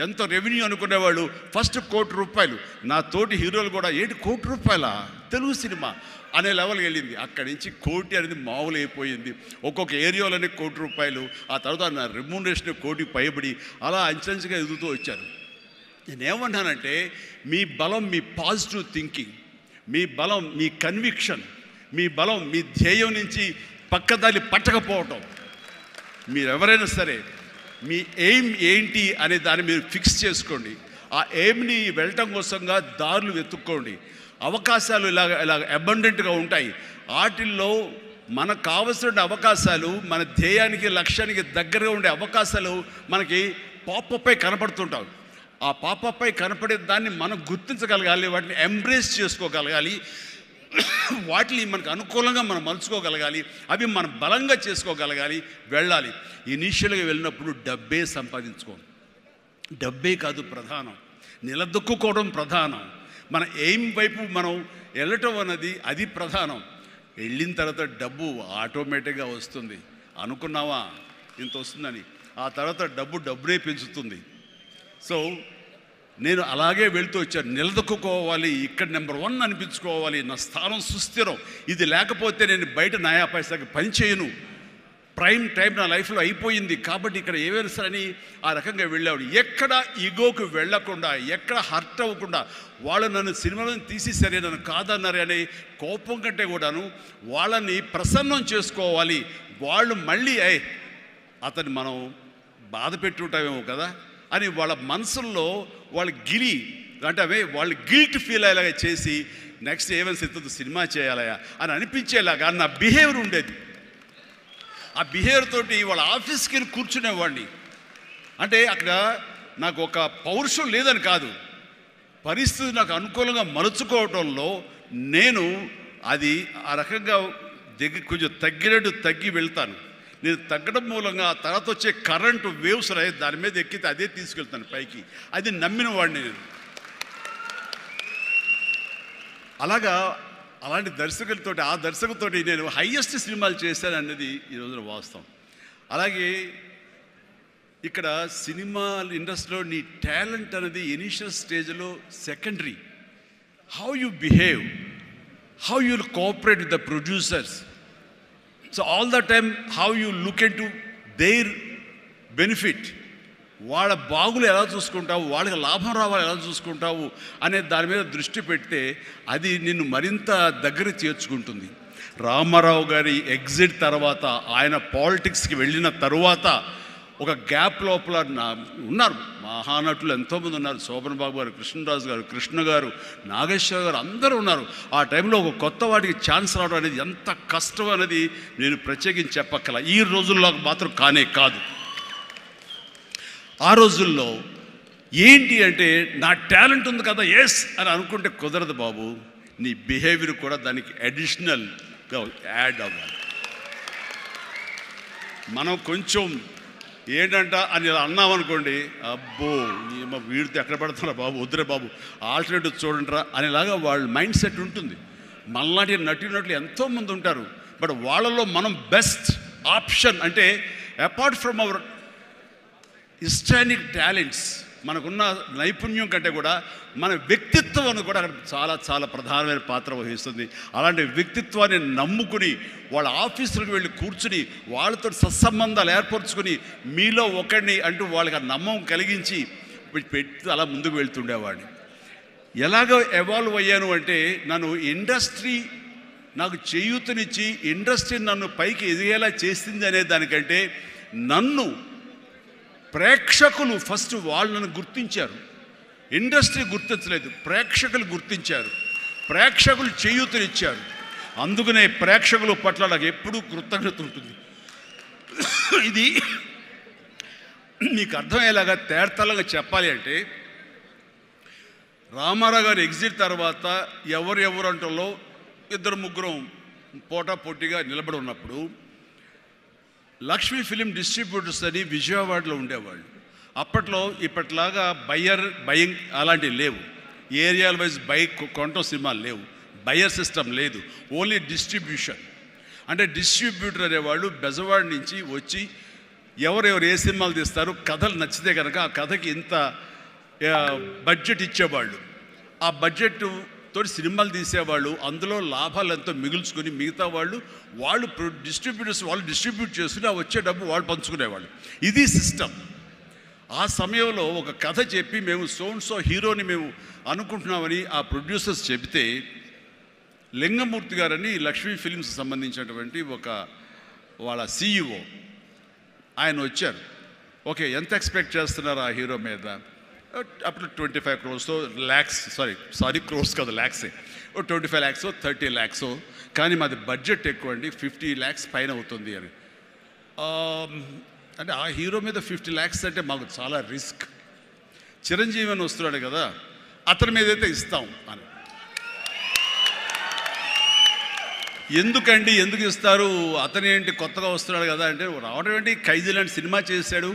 ఎంతో రెవెన్యూ అనుకునేవాళ్ళు. ఫస్ట్ ₹1 కోటి. నా తోటి హీరోలు కూడా ₹1 కోటి తెలుగు సినిమా అనే లెవెల్కి వెళ్ళింది. అక్కడి నుంచి కోటి అనేది మామూలు అయిపోయింది. ఒక్కొక్క ఏరియాలోనే ₹1 కోటి. ఆ తర్వాత నా రెమ్యూనరేషన్ ₹1 కోటి పైబడి అలా అంచెంచుగా ఎదుగుతూ వచ్చారు. నేనేమన్నానంటే మీ బలం మీ పాజిటివ్ థింకింగ్, మీ బలం మీ కన్విక్షన్, మీ బలం మీ ధ్యేయం నుంచి పక్కదారి పట్టకపోవటం. మీరెవరైనా సరే మీ ఎయిమ్ ఏంటి అనే దాన్ని మీరు ఫిక్స్ చేసుకోండి. ఆ ఎయిమ్ని వెళ్ళటం కోసంగా దారులు వెతుక్కోండి. అవకాశాలు ఇలాగ అబండెంట్గా ఉంటాయి. వాటిల్లో మనకు కావలసిన అవకాశాలు, మన ధ్యేయానికి లక్ష్యానికి దగ్గరగా ఉండే అవకాశాలు మనకి పాపపై కనపడుతుంటాయి. ఆ పాపపై కనపడే దాన్ని మనం గుర్తించగలగాలి, వాటిని ఎంబ్రేస్ చేసుకోగలగాలి, వాటిని మనకు అనుకూలంగా మనం మలుచుకోగలగాలి, అవి మనం బలంగా చేసుకోగలగాలి, వెళ్ళాలి. ఇనీషియల్గా వెళ్ళినప్పుడు డబ్బే సంపాదించుకోండి. డబ్బే కాదు ప్రధానం, నిలదొక్కుకోవడం ప్రధానం. మన ఎయిమ్ వైపు మనం వెళ్ళటం అన్నది అది ప్రధానం. వెళ్ళిన తర్వాత డబ్బు ఆటోమేటిక్గా వస్తుంది. అనుకున్నావా ఇంత వస్తుందని, ఆ తర్వాత డబ్బునే పెంచుతుంది. సో నేను అలాగే వెళ్తూ వచ్చాను. నిలదొక్కుకోవాలి, ఇక్కడ నెంబర్ 1 అనిపించుకోవాలి, నా స్థానం సుస్థిరం. ఇది లేకపోతే నేను బయట నయా పైసాకి పని చేయను. ప్రైమ్ టైం నా లైఫ్లో అయిపోయింది కాబట్టి ఇక్కడ ఏమైనా సరే అని ఆ రకంగా వెళ్ళాడు. ఎక్కడ ఈగోకు వెళ్ళకుండా, ఎక్కడ హర్ట్ అవ్వకుండా, వాళ్ళు నన్ను సినిమాలను తీసేసరే, నన్ను కాదన్నారే అనే కోపం కంటే కూడాను వాళ్ళని ప్రసన్నం చేసుకోవాలి. వాళ్ళు మళ్ళీ అతన్ని మనం బాధ పెట్టుంటామేమో కదా అని వాళ్ళ మనసుల్లో వాళ్ళు వాళ్ళు గిల్ట్ ఫీల్ అయ్యేలాగా చేసి నెక్స్ట్ ఏమైనా సినిమా చేయాలయా అని అనిపించేలాగా నా బిహేవియర్ ఉండేది. ఆ బిహేవియర్ తోటి వాళ్ళ ఆఫీస్కి వెళ్ళి కూర్చునేవాడిని. అంటే అక్కడ నాకు ఒక పౌరుషం లేదని కాదు, పరిస్థితి నాకు అనుకూలంగా మలుచుకోవడంలో నేను అది ఆ రకంగా కొంచెం తగ్గి వెళ్తాను. నేను తగ్గడం మూలంగా ఆ తర్వాత వచ్చే కరెంటు వేవ్స్ దాని మీద ఎక్కితే అదే తీసుకెళ్తాను పైకి. అది నమ్మిన వాడిని నేను. అలాంటి దర్శకులతోటి, ఆ దర్శకులతోటి నేను హైయెస్ట్ సినిమాలు చేశాను అన్నది ఈ రోజున వాస్తవం. అలాగే ఇక్కడ సినిమా ఇండస్ట్రీలో నీ టాలెంట్ అనేది ఇనిషియల్ స్టేజ్లో secondary. How you behave, how you cooperate with the producers. So all the time how you look in to their benefit. వాళ్ళ బాగులు ఎలా చూసుకుంటావు, వాళ్ళకి లాభం రావాలి ఎలా చూసుకుంటావు అనే దాని మీద దృష్టి పెడితే అది నిన్ను మరింత దగ్గర చేర్చుకుంటుంది. రామారావు గారి ఎగ్జిట్ తర్వాత, ఆయన పాలిటిక్స్కి వెళ్ళిన తరువాత ఒక గ్యాప్ లోపల ఉన్నారు మహానటులు ఎంతోమంది ఉన్నారు. శోభన్ బాబు గారు, కృష్ణరాజు గారు, కృష్ణ గారు, నాగేశ్వర గారు, అందరూ ఉన్నారు. ఆ టైంలో ఒక కొత్త వాటికి ఛాన్స్ రావడం అనేది ఎంత కష్టం అనేది నేను ప్రత్యేకించి చెప్పక్కల. ఈ రోజుల్లో మాత్రం కానే కాదు. ఆ రోజుల్లో ఏంటి అంటే నా టాలెంట్ ఉంది కదా అని అనుకుంటే కుదరదు బాబు. నీ బిహేవియర్ కూడా దానికి అడిషనల్గా యాడ్ అవ్వాలి. మనం కొంచెం ఏంటంట అని అన్నామనుకోండి, అబ్బో వీడితో ఎక్కడ పడుతున్నా బాబు, వద్దురే బాబు, ఆల్టర్నేటివ్ చూడండిరా అనేలాగా వాళ్ళ మైండ్ సెట్ ఉంటుంది. మనలాంటి నటులు ఎంతోమంది ఉంటారు. బట్ వాళ్ళలో మనం బెస్ట్ ఆప్షన్ అంటే అపార్ట్ ఫ్రమ్ అవర్ హిస్టానిక్ టాలెంట్స్, మనకున్న నైపుణ్యం కంటే కూడా మన వ్యక్తిత్వం కూడా అక్కడ చాలా చాలా ప్రధానమైన పాత్ర వహిస్తుంది. అలాంటి వ్యక్తిత్వాన్ని నమ్ముకుని వాళ్ళ ఆఫీసులకు వెళ్ళి కూర్చుని వాళ్ళతో సత్సంబంధాలు ఏర్పరచుకుని మీలో ఒకడిని అంటూ వాళ్ళకి ఆ నమ్మకం కలిగించి పెట్టి అలా ముందుకు వెళ్తుండేవాడిని. ఎలాగో ఎవాల్వ్ అయ్యాను అంటే నన్ను ఇండస్ట్రీ నాకు చేయూతనిచ్చి ఇండస్ట్రీ నన్ను పైకి ఎదిగేలా చేసింది అనే దానికంటే నన్ను ప్రేక్షకులు ఫస్ట్ వాళ్ళు నన్ను గుర్తించారు. ఇండస్ట్రీ గుర్తించలేదు, ప్రేక్షకులు గుర్తించారు, ప్రేక్షకులు చేయూతనిచ్చారు. అందుకనే ప్రేక్షకుల పట్ల నాకు ఎప్పుడూ కృతజ్ఞత ఉంటుంది. ఇది మీకు అర్థమయ్యేలాగా తేటతెల్లంగా చెప్పాలి అంటే రామారావు గారు ఎగ్జిట్ తర్వాత ఎవరు అంటలో ఇద్దరు ముగ్గురం పోటాపోటీగా నిలబడి ఉన్నప్పుడు లక్ష్మీ ఫిలిం డిస్ట్రిబ్యూటర్స్ అని విజయవాడలో ఉండేవాళ్ళు. అప్పట్లో ఇప్పట్లాగా బయింగ్ అలాంటివి లేవు, ఏరియాల వైజ్ కొనటం సినిమాలు లేవు, బయర్ సిస్టమ్ లేదు, ఓన్లీ డిస్ట్రిబ్యూషన్. అంటే డిస్ట్రిబ్యూటర్ అనేవాళ్ళు బెజవాడ నుంచి వచ్చి ఎవరెవరు ఏ సినిమాలు తీస్తారు, కథలు నచ్చితే కనుక ఆ కథకి ఇంత బడ్జెట్ ఇచ్చేవాళ్ళు. ఆ బడ్జెట్ తోటి సినిమాలు తీసేవాళ్ళు, అందులో లాభాలు ఎంతో మిగుల్చుకొని మిగతా వాళ్ళు డిస్ట్రిబ్యూటర్స్ వాళ్ళు డిస్ట్రిబ్యూట్ చేసుకుని ఆ వచ్చే డబ్బు వాళ్ళు పంచుకునేవాళ్ళు. ఇది సిస్టమ్. ఆ సమయంలో ఒక కథ చెప్పి మేము సో హీరోని మేము అనుకుంటున్నామని ఆ ప్రొడ్యూసర్స్ చెబితే లింగమూర్తి గారని లక్ష్మీ ఫిలిమ్స్ సంబంధించినటువంటి ఒక వాళ్ళ CEO ఆయన వచ్చారు. ఓకే, ఎంత ఎక్స్పెక్ట్ చేస్తున్నారు ఆ హీరో మీద? అప్పుడు 25 crores ల్యాక్స్, సారీ క్రోర్స్ కాదు, ల్యాక్సే. 25 lakhs 30 lakhs, కానీ మాది బడ్జెట్ ఎక్కువ అండి, 50 lakhs పైన అవుతుంది అని. అంటే ఆ హీరో మీద 50 lakhs అంటే మాకు చాలా రిస్క్. చిరంజీవి అని వస్తున్నాడు కదా, అతని మీద అయితే ఇస్తాం అని. ఎందుకు ఇస్తారు, అతను ఏంటి కొత్తగా వస్తున్నాడు కదా అంటే, రావడం ఏంటి, ఖైదీ లాంటి సినిమా చేశాడు.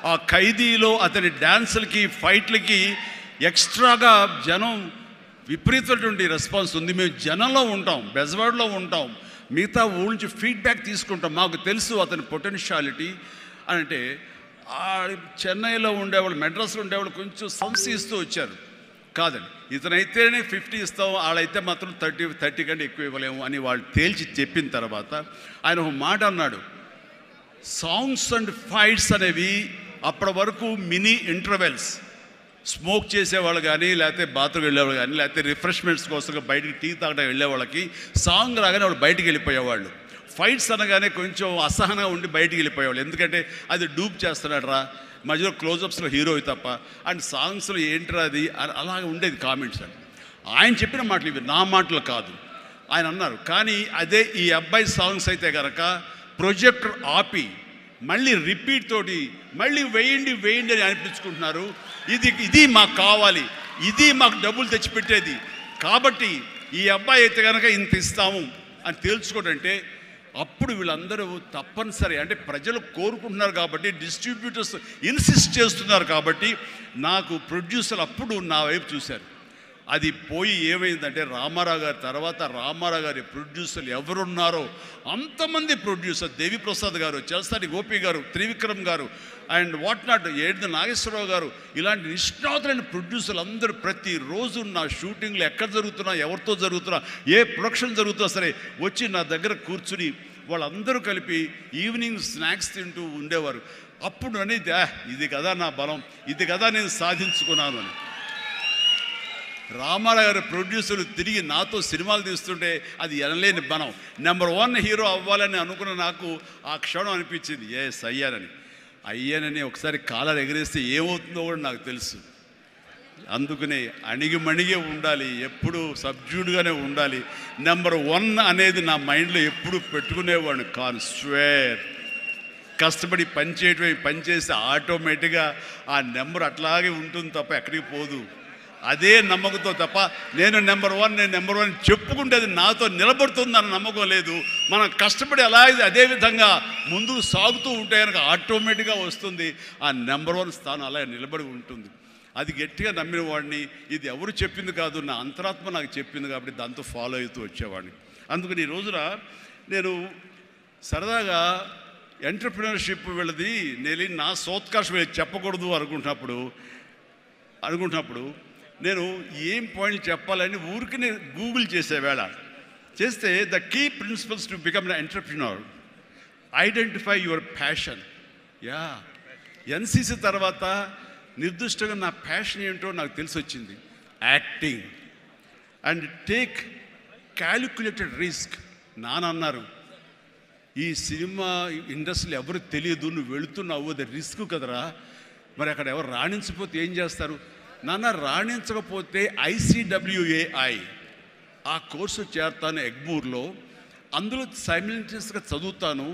ఆ ఖైదీలో అతని డ్యాన్సులకి ఫైట్లకి ఎక్స్ట్రాగా జనం విపరీతమైనటువంటి రెస్పాన్స్ ఉంది. మేము జనంలో ఉంటాం, బెజవాడలో ఉంటాం, మిగతా ఊళ్ళ నుంచి ఫీడ్బ్యాక్ తీసుకుంటాం, మాకు తెలుసు అతని పొటెన్షియాలిటీ అని. అంటే చెన్నైలో ఉండేవాళ్ళు, మెడ్రాస్లో ఉండేవాళ్ళు కొంచెం సంశయిస్తూ వచ్చారు. కాదండి, ఇతనైతేనే 50 ఇస్తాం, వాళ్ళైతే మాత్రం 30 కంటే ఎక్కువ ఇవ్వలేము అని వాళ్ళు తేల్చి చెప్పిన తర్వాత ఆయన ఒక మాట అన్నాడు, సాంగ్స్ అండ్ ఫైట్స్ అనేవి అప్పటి వరకు మినీ ఇంటర్వెల్స్, స్మోక్ చేసేవాళ్ళు కానీ, లేకపోతే బాత్రూమ్ వెళ్ళేవాళ్ళు కానీ, లేకపోతే రిఫ్రెష్మెంట్స్ కోసం బయటికి టీ తాగడం వెళ్ళే వాళ్ళకి సాంగ్ రాగానే వాళ్ళు బయటికి వెళ్ళిపోయేవాళ్ళు. ఫైట్స్ అనగానే కొంచెం అసహనంగా ఉండి బయటికి వెళ్ళిపోయేవాళ్ళు, ఎందుకంటే అది డూప్ చేస్తున్నాడు రా, మధ్యలో క్లోజప్స్లో హీరో తప్ప, అండ్ సాంగ్స్లో ఏంట్రా అది, అలాగే ఉండేది కామెంట్స్ అని. ఆయన చెప్పిన మాటలు ఇవి, నా మాటలు కాదు. ఆయన అన్నారు, కానీ అదే ఈ అబ్బాయి సాంగ్స్ అయితే కనుక ప్రొజెక్టర్ ఆపి మళ్ళీ రిపీట్ తోటి మళ్ళీ వేయండి అని అనిపించుకుంటున్నారు. ఇది మాకు కావాలి, ఇది మాకు డబ్బులు తెచ్చిపెట్టేది, కాబట్టి ఈ అబ్బాయి అయితే కనుక ఇంత ఇస్తాము అని తేల్చుకోవడంటే అప్పుడు వీళ్ళందరూ తప్పనిసరి, అంటే ప్రజలు కోరుకుంటున్నారు కాబట్టి, డిస్ట్రిబ్యూటర్స్ ఇన్సిస్ట్ చేస్తున్నారు కాబట్టి నాకు ప్రొడ్యూసర్ అప్పుడు నా వైపు చూశారు. అది పోయి ఏమైందంటే రామారావు గారి తర్వాత రామారావు గారి ప్రొడ్యూసర్లు ఎవరున్నారో అంతమంది ప్రొడ్యూసర్, దేవిప్రసాద్ గారు, చలసాని గోపి గారు, త్రివిక్రమ్ గారు, అండ్ వాట్ నాట్ ఏడు నాగేశ్వరరావు గారు, ఇలాంటి నిష్ణాతులైన ప్రొడ్యూసర్లు అందరూ ప్రతిరోజు నా షూటింగ్లు ఎక్కడ జరుగుతున్నా, ఎవరితో జరుగుతున్నా, ఏ ప్రొడక్షన్ జరుగుతున్నా సరే వచ్చి నా దగ్గర కూర్చుని వాళ్ళందరూ కలిపి ఈవినింగ్ స్నాక్స్ తింటూ ఉండేవారు. అప్పుడు అనేది ఇది కదా నా బలం, ఇది కదా నేను సాధించుకున్నాను అని. రామారావు గారి ప్రొడ్యూసర్లు తిరిగి నాతో సినిమాలు తీస్తుంటే అది ఎనలేని బలం. నెంబర్ 1 హీరో అవ్వాలని అనుకున్న నాకు ఆ క్షణం అనిపించింది, అయ్యానని ఒకసారి కాలర్ ఎగరేస్తే ఏమవుతుందో కూడా నాకు తెలుసు. అందుకనే అణిగిమణిగే ఉండాలి, ఎప్పుడు సబ్జ్యూడ్గానే ఉండాలి. నెంబర్ 1 అనేది నా మైండ్లో ఎప్పుడు పెట్టుకునేవాడిని కాను. స్వేర్ కష్టపడి పనిచేస్తే ఆటోమేటిక్గా ఆ నెంబర్ అట్లాగే ఉంటుంది తప్ప ఎక్కడికి పోదు. అదే నమ్మకంతో తప్ప నేను నెంబర్ 1 చెప్పుకుంటే అది నాతో నిలబడుతుందన్న నమ్మకం లేదు. మనం కష్టపడి అదే విధంగా ముందుకు సాగుతూ ఉంటే కనుక ఆటోమేటిక్గా వస్తుంది, ఆ నెంబర్ 1 స్థానం అలా నిలబడి ఉంటుంది. అది గట్టిగా నమ్మిన వాడిని. ఇది ఎవరు చెప్పింది కాదు, నా అంతరాత్మ నాకు చెప్పింది కాబట్టి దాంతో ఫాలో అవుతూ వచ్చేవాడిని. అందుకని ఈ రోజున నేను సరదాగా ఎంటర్‌ప్రెన్యూర్‌షిప్ వీళ్ళది నేను నా సోత్కర్షం చెప్పకూడదు అనుకుంటున్నప్పుడు నేను ఏం పాయింట్ చెప్పాలని ఊరికనే గూగుల్ చేసేవేళ చేస్తే the key principles to become an entrepreneur, identify your passion. NCC తర్వాత నిర్దిష్టంగా నా ప్యాషన్ ఏంటో నాకు తెలిసి వచ్చింది, acting. And take calculated risk. నాన్నన్నారు, ఈ సినిమా ఇండస్ట్రీలో ఎవరికి తెలియదు, నువ్వు వెళుతున్నావు, అది రిస్క్ కదరా, మరి అక్కడ ఎవరు రాణించకపోతే ఏం చేస్తారు? నాన్న రాణించకపోతే ICWAI ఆ కోర్సు చేరతాను ఎగ్మూర్లో, అందులో సైమిల్టేనియస్గా చదువుతాను,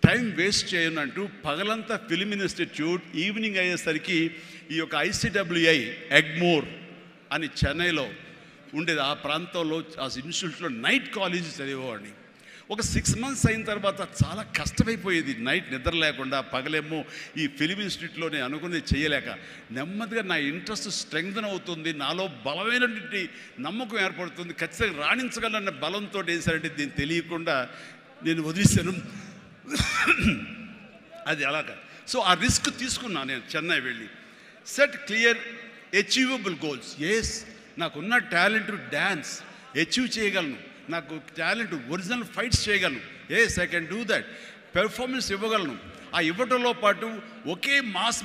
టైం వేస్ట్ చేయను అంటూ పగలంతా ఫిల్మ్ ఇన్స్టిట్యూట్, ఈవినింగ్ అయ్యేసరికి ఈ యొక్క ICWI ఎగ్మూర్ అని చెన్నైలో ఉండేది, ఆ ప్రాంతంలో ఆ ఇన్స్టిట్యూట్లో నైట్ కాలేజీ చదివేవాడిని. ఒక 6 months అయిన తర్వాత చాలా కష్టమైపోయేది, నైట్ నిద్ర లేకుండా, పగలేమో ఈ ఫిల్మ్ ఇన్స్టిట్యూట్లో నేను అనుకున్నది చేయలేక నెమ్మదిగా నా ఇంట్రెస్ట్ స్ట్రెంగ్తన్ అవుతుంది, నాలో బలమైనటువంటి నమ్మకం ఏర్పడుతుంది, ఖచ్చితంగా రాణించగలన్న బలంతో ఏం సరంటే దీన్ని తెలియకుండా నేను వదిలేశాను. అది అలాగా. సో ఆ రిస్క్ తీసుకున్నా నేను చెన్నై వెళ్ళి. Set clear achievable goals. Yes, నాకున్న టాలెంట్ డ్యాన్స్ అచీవ్ చేయగలను, నాకు టాలెంట్ ఒరిజినల్ ఫైట్స్ చేయగలను. Yes, I can do that. Performance ఇవ్వగలను. ఆ ఇవ్వటంలో పాటు ఒకే మాస్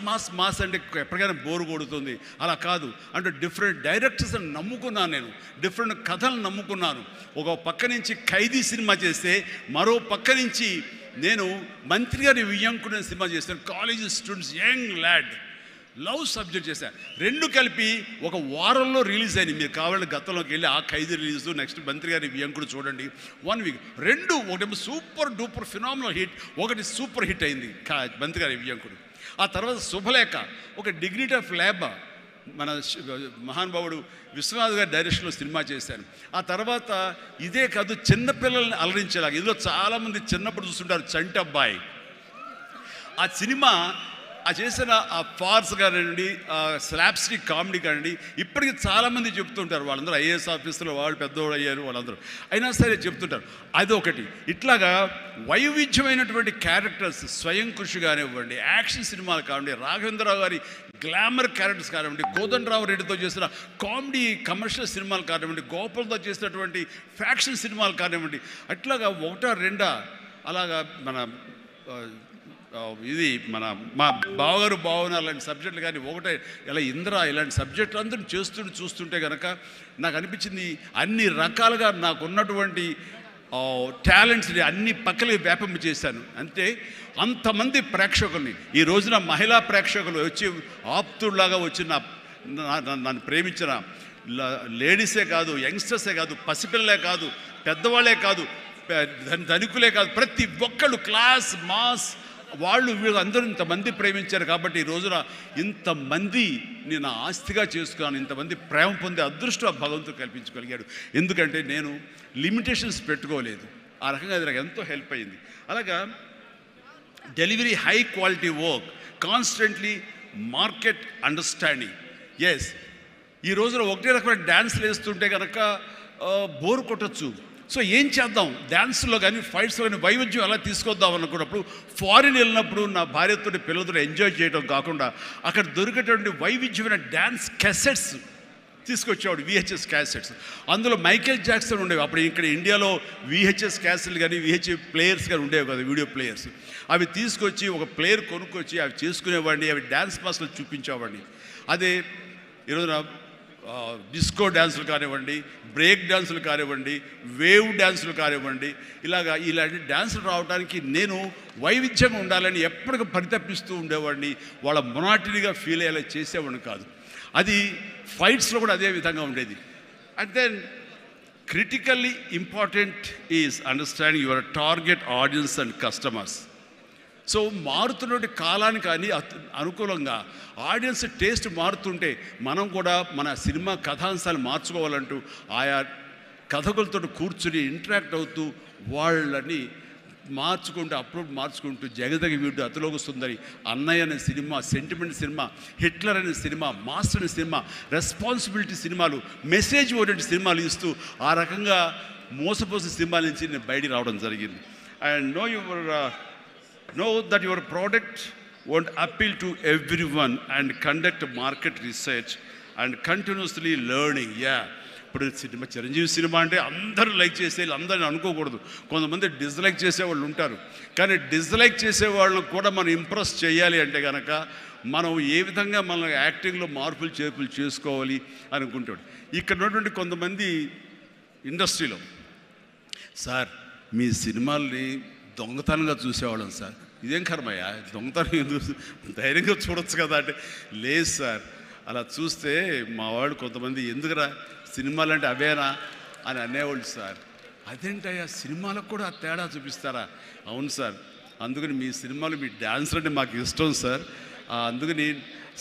అంటే ఎప్పటికైనా బోరు కొడుతుంది, అలా కాదు. అంటే డిఫరెంట్ డైరెక్టర్స్ని నమ్ముకున్నాను నేను, డిఫరెంట్ కథలను నమ్ముకున్నాను. ఒక పక్క నుంచి ఖైదీ సినిమా చేస్తే, మరో పక్క నుంచి నేను మంత్రి గారి వియ్యంకుడు సినిమా చేశాను. College students, young lad, love subject చేశాను. రెండు కలిపి ఒక వారంలో రిలీజ్ అయింది. మీరు కావాలంటే గతంలోకి వెళ్ళి ఆ ఖైదీ రిలీజు, నెక్స్ట్ మంత్రి గారి వియ్యంకుడు చూడండి, 1 week. ఒకటి సూపర్ డూపర్ ఫినామినల్ హిట్, ఒకటి సూపర్ హిట్ అయింది మంత్రి గారి వియ్యంకుడు. ఆ తర్వాత శుభలేఖ, ఒక డిగ్నిటీ ఆఫ్ లేబర్, మన మహానుభావుడు విశ్వనాథ్ గారి డైరెక్షన్లో సినిమా చేశాను. ఆ తర్వాత ఇదే కాదు, చిన్నపిల్లల్ని అలరించేలాగా, ఇందులో చాలామంది చిన్నప్పుడు చూస్తుంటారు, చంటి అబ్బాయి. ఆ సినిమా ఆ చేసిన ఆ ఫార్స్ కానివ్వండి, స్లాప్స్టిక్ కామెడీ కానివ్వండి, ఇప్పటికీ చాలామంది చెప్తుంటారు, వాళ్ళందరూ IAS ఆఫీసర్లు, వాళ్ళు పెద్దవాళ్ళు అయ్యారు, వాళ్ళందరూ అయినా సరే చెప్తుంటారు. అదొకటి. ఇట్లాగా వైవిధ్యమైనటువంటి క్యారెక్టర్స్, స్వయం కృషి కానివ్వండి, యాక్షన్ సినిమాలు కానివ్వండి, రాఘవేంద్రరావు గారి గ్లామర్ క్యారెక్టర్స్ కానివ్వండి, కోదండరావు రెడ్డితో చేసిన కామెడీ కమర్షియల్ సినిమాలు కానివ్వండి, గోపాల్తో చేసినటువంటి ఫ్యాక్షన్ సినిమాలు కానివ్వండి, అట్లాగా 1-2 అలాగా మన ఇది మా బావగారు బావన లాంటి సబ్జెక్టులు కానీ, ఒకటే ఇలా ఇంద్ర ఇలాంటి సబ్జెక్టులు అందరూ చూస్తుంటే కనుక నాకు అనిపించింది, అన్ని రకాలుగా నాకు ఉన్నటువంటి టాలెంట్స్ని అన్ని పక్కలకి వ్యాపింప చేశాను. అంటే అంతమంది ప్రేక్షకుల్ని ఈ రోజున మహిళా ప్రేక్షకులు వచ్చి ఆప్తుల్లాగా వచ్చిన నన్ను ప్రేమించిన లేడీసే కాదు, యంగ్స్టర్సే కాదు, పసిపిల్లలే కాదు, పెద్దవాళ్ళే కాదు, ధనికులే కాదు, ప్రతి ఒక్కళ్ళు క్లాస్ మాస్ వాళ్ళు వీళ్ళు అందరూ ఇంతమంది ప్రేమించారు. కాబట్టి ఈ రోజున ఇంతమంది నేను ఆస్తిగా చేసుకున్నాను, ఇంతమంది ప్రేమ పొందే అదృష్టం భగవంతుడు కల్పించగలిగాడు. ఎందుకంటే నేను లిమిటేషన్స్ పెట్టుకోలేదు. ఆ రకంగా అది నాకు ఎంతో హెల్ప్ అయింది. అలాగా delivery, high quality work, constantly market understanding. Yes, ఈ రోజున ఒకటే రకమైన డ్యాన్స్లు వేస్తుంటే కనుక బోర్ కొట్టచ్చు. సో ఏం చేద్దాం, డ్యాన్స్లో కానీ ఫైట్స్లో కానీ వైవిధ్యం ఎలా తీసుకొద్దాం అనుకున్నప్పుడు, ఫారిన్ వెళ్ళినప్పుడు నా భార్యతో పిల్లలతో ఎంజాయ్ చేయడం కాకుండా అక్కడ దొరికేటువంటి వైవిధ్యమైన డ్యాన్స్ క్యాసెట్స్ తీసుకొచ్చేవాడు, VHS క్యాసెట్స్. అందులో మైకేల్ జాక్సన్ ఉండేవి. అప్పుడు ఇక్కడ ఇండియాలో VHS క్యాసెట్లు కానీ VHS ప్లేయర్స్ కానీ ఉండేవి కదా, వీడియో ప్లేయర్స్. అవి తీసుకొచ్చి ఒక ప్లేయర్ కొనుక్కొచ్చి అవి చేసుకునేవాడిని, అవి డ్యాన్స్ క్లాస్లో చూపించేవాడిని. అదే ఈరోజున డిస్కో డ్యాన్సులు కానివ్వండి, బ్రేక్ డ్యాన్సులు కానివ్వండి, వేవ్ డ్యాన్సులు కానివ్వండి, ఇలాంటి డ్యాన్సులు రావడానికి నేను వైవిధ్యంగా ఉండాలని ఎప్పటికీ పరితపిస్తూ ఉండేవాడిని. వాళ్ళ మొనాటినీగా ఫీల్ అయ్యేలా చేసేవాడిని కాదు. అది ఫైట్స్లో కూడా అదే విధంగా ఉండేది. And then critically important is understanding your target audience and customers. So మారుతున్నటువంటి కాలానికి అని అనుకూలంగా ఆడియన్స్ టేస్ట్ మారుతుంటే మనం కూడా మన సినిమా కథాంశాలు మార్చుకోవాలంటూ ఆయా కథకులతో కూర్చుని ఇంటరాక్ట్ అవుతూ వాళ్ళని అప్లోడ్ మార్చుకుంటూ జగదగ వీడు అతిలోక సుందరి, అన్నయ్య అనే సినిమా, సెంటిమెంట్ సినిమా, హిట్లర్ అనే సినిమా, మాస్టర్ అనే సినిమా, రెస్పాన్సిబిలిటీ సినిమాలు, మెసేజ్ ఓరియంటెడ్ సినిమాలు ఇస్తూ ఆ రకంగా మోసపోసిన సినిమాల నుంచి నేను బయటికి రావడం జరిగింది. And know that your product won't appeal to everyone and conduct market research and continuously learning. ఇప్పుడు సినిమా చిరంజీవి సినిమా అంటే అందరూ లైక్ చేసేది అందరిని అనుకోకూడదు. కొంతమంది డిస్లైక్ చేసేవాళ్ళు ఉంటారు. కానీ డిస్లైక్ చేసేవాళ్ళని కూడా మనం ఇంప్రెస్ చేయాలి అంటే కనుక మనం ఏ విధంగా మన యాక్టింగ్లో మార్పులు చేర్పులు చేసుకోవాలి అనుకుంటాడు. ఇక్కడ ఉన్నటువంటి కొంతమంది ఇండస్ట్రీలో, సార్ మీ సినిమాల్ని దొంగతనంగా చూసేవాళ్ళం సార్, ఇదేం కర్మయ్యా దొంగతనం ధైర్యంగా చూడొచ్చు కదా అంటే, లేదు సార్ అలా చూస్తే మా వాళ్ళు కొంతమంది ఎందుకురా సినిమాలు అంటే అవేనా అని అనేవాళ్ళు సార్. అదేంటయ్యా సినిమాలకు కూడా తేడా చూపిస్తారా? అవును సార్, అందుకని మీ సినిమాలు మీ డ్యాన్సులు అంటే మాకు ఇష్టం సార్, అందుకని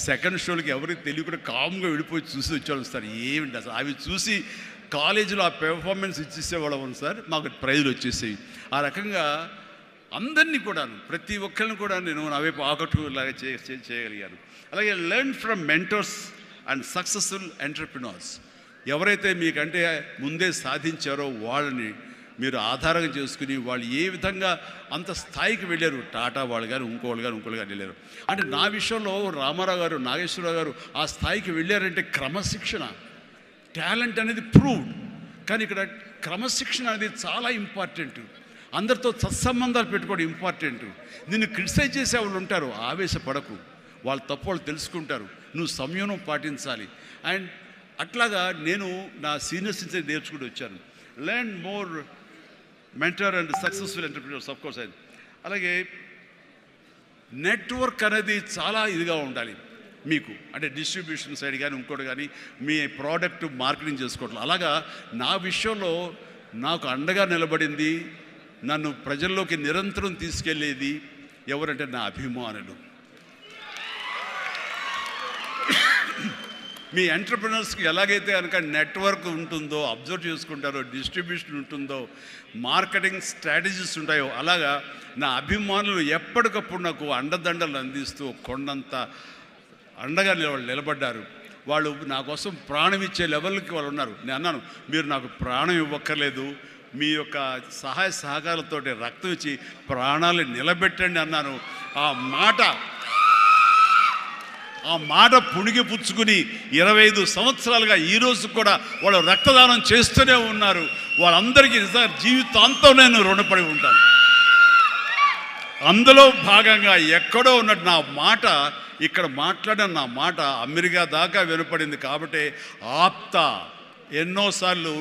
సెకండ్ షోలకి ఎవరికి తెలియకుండా కామ్గా విడిపోయి చూసి వచ్చేవాళ్ళం సార్. ఏమిటి అసలు అవి చూసి కాలేజీలో ఆ పెర్ఫార్మెన్స్ ఇచ్చేసేవాళ్ళం సార్, మాకు ప్రైజులు వచ్చేసేవి. ఆ రకంగా అందరినీ కూడాను ప్రతి ఒక్కరిని కూడా నేను నా వైపు ఆకట్టులాగా చేయగలిగాను. అలాగే learn from mentors and successful entrepreneurs. ఎవరైతే మీకంటే ముందే సాధించారో వాళ్ళని మీరు ఆధారంగా చేసుకుని వాళ్ళు ఏ విధంగా అంత స్థాయికి వెళ్ళారు, టాటా వాళ్ళు కానీ ఇంకోళ్ళు కానీ వెళ్ళారు. అంటే నా విషయంలో రామారావు గారు, నాగేశ్వరరావు గారు ఆ స్థాయికి వెళ్ళారంటే క్రమశిక్షణ, టాలెంట్ అనేది ప్రూవ్డ్. కానీ ఇక్కడ క్రమశిక్షణ అనేది చాలా ఇంపార్టెంట్. అందరితో సత్సంబంధాలు పెట్టుకోవడం ఇంపార్టెంట్. నిన్ను క్రిటిసైజ్ చేసే వాళ్ళు ఉంటారు, ఆవేశపడకు, వాళ్ళ తప్పు వాళ్ళు తెలుసుకుంటారు, నువ్వు సంయమనం పాటించాలి. అండ్ అట్లాగా నేను నా సీనియర్స్ నుంచి నేర్చుకుంటూ వచ్చాను. Learn more mentor and successful entrepreneurs of course. అలాగే నెట్వర్క్ అనేది చాలా ఇదిగా ఉండాలి మీకు, అంటే డిస్ట్రిబ్యూషన్ సైడ్ కానీ ఇంకోటి కానీ మీ ప్రోడక్ట్ మార్కెటింగ్ చేసుకోవట్లేదు. అలాగా నా విషయంలో నాకు అండగా నిలబడింది, నన్ను ప్రజల్లోకి నిరంతరం తీసుకెళ్ళేది ఎవరంటే నా అభిమానులు. మీ ఎంటర్ప్రినర్స్కి ఎలాగైతే కనుక నెట్వర్క్ ఉంటుందో, అబ్జర్వ్ చేసుకుంటారో, డిస్ట్రిబ్యూషన్ ఉంటుందో, మార్కెటింగ్ స్ట్రాటజీస్ ఉంటాయో, అలాగా నా అభిమానులు ఎప్పటికప్పుడు నాకు అండదండలు అందిస్తూ కొండంత అండగా నిలబడ్డారు. వాళ్ళు నా కోసం ప్రాణం ఇచ్చే లెవెల్కి వాళ్ళు ఉన్నారు. నేను అన్నాను, మీరు నాకు ప్రాణం ఇవ్వక్కర్లేదు, మీ యొక్క సహాయ సహకారాలతో రక్తం ఇచ్చి ప్రాణాలు నిలబెట్టండి అన్నాను. ఆ మాట పుణిగి పుచ్చుకుని 25 సంవత్సరాలుగా ఈరోజు కూడా వాళ్ళు రక్తదానం చేస్తూనే ఉన్నారు. వాళ్ళందరికీ జీవితాంతం నేను రుణపడి ఉంటాను. అందులో భాగంగా ఎక్కడో ఉన్నట్టు నా మాట, ఇక్కడ మాట్లాడిన నా మాట అమెరికా దాకా వినపడింది. కాబట్టి ఆప్తా ఎన్నోసార్లు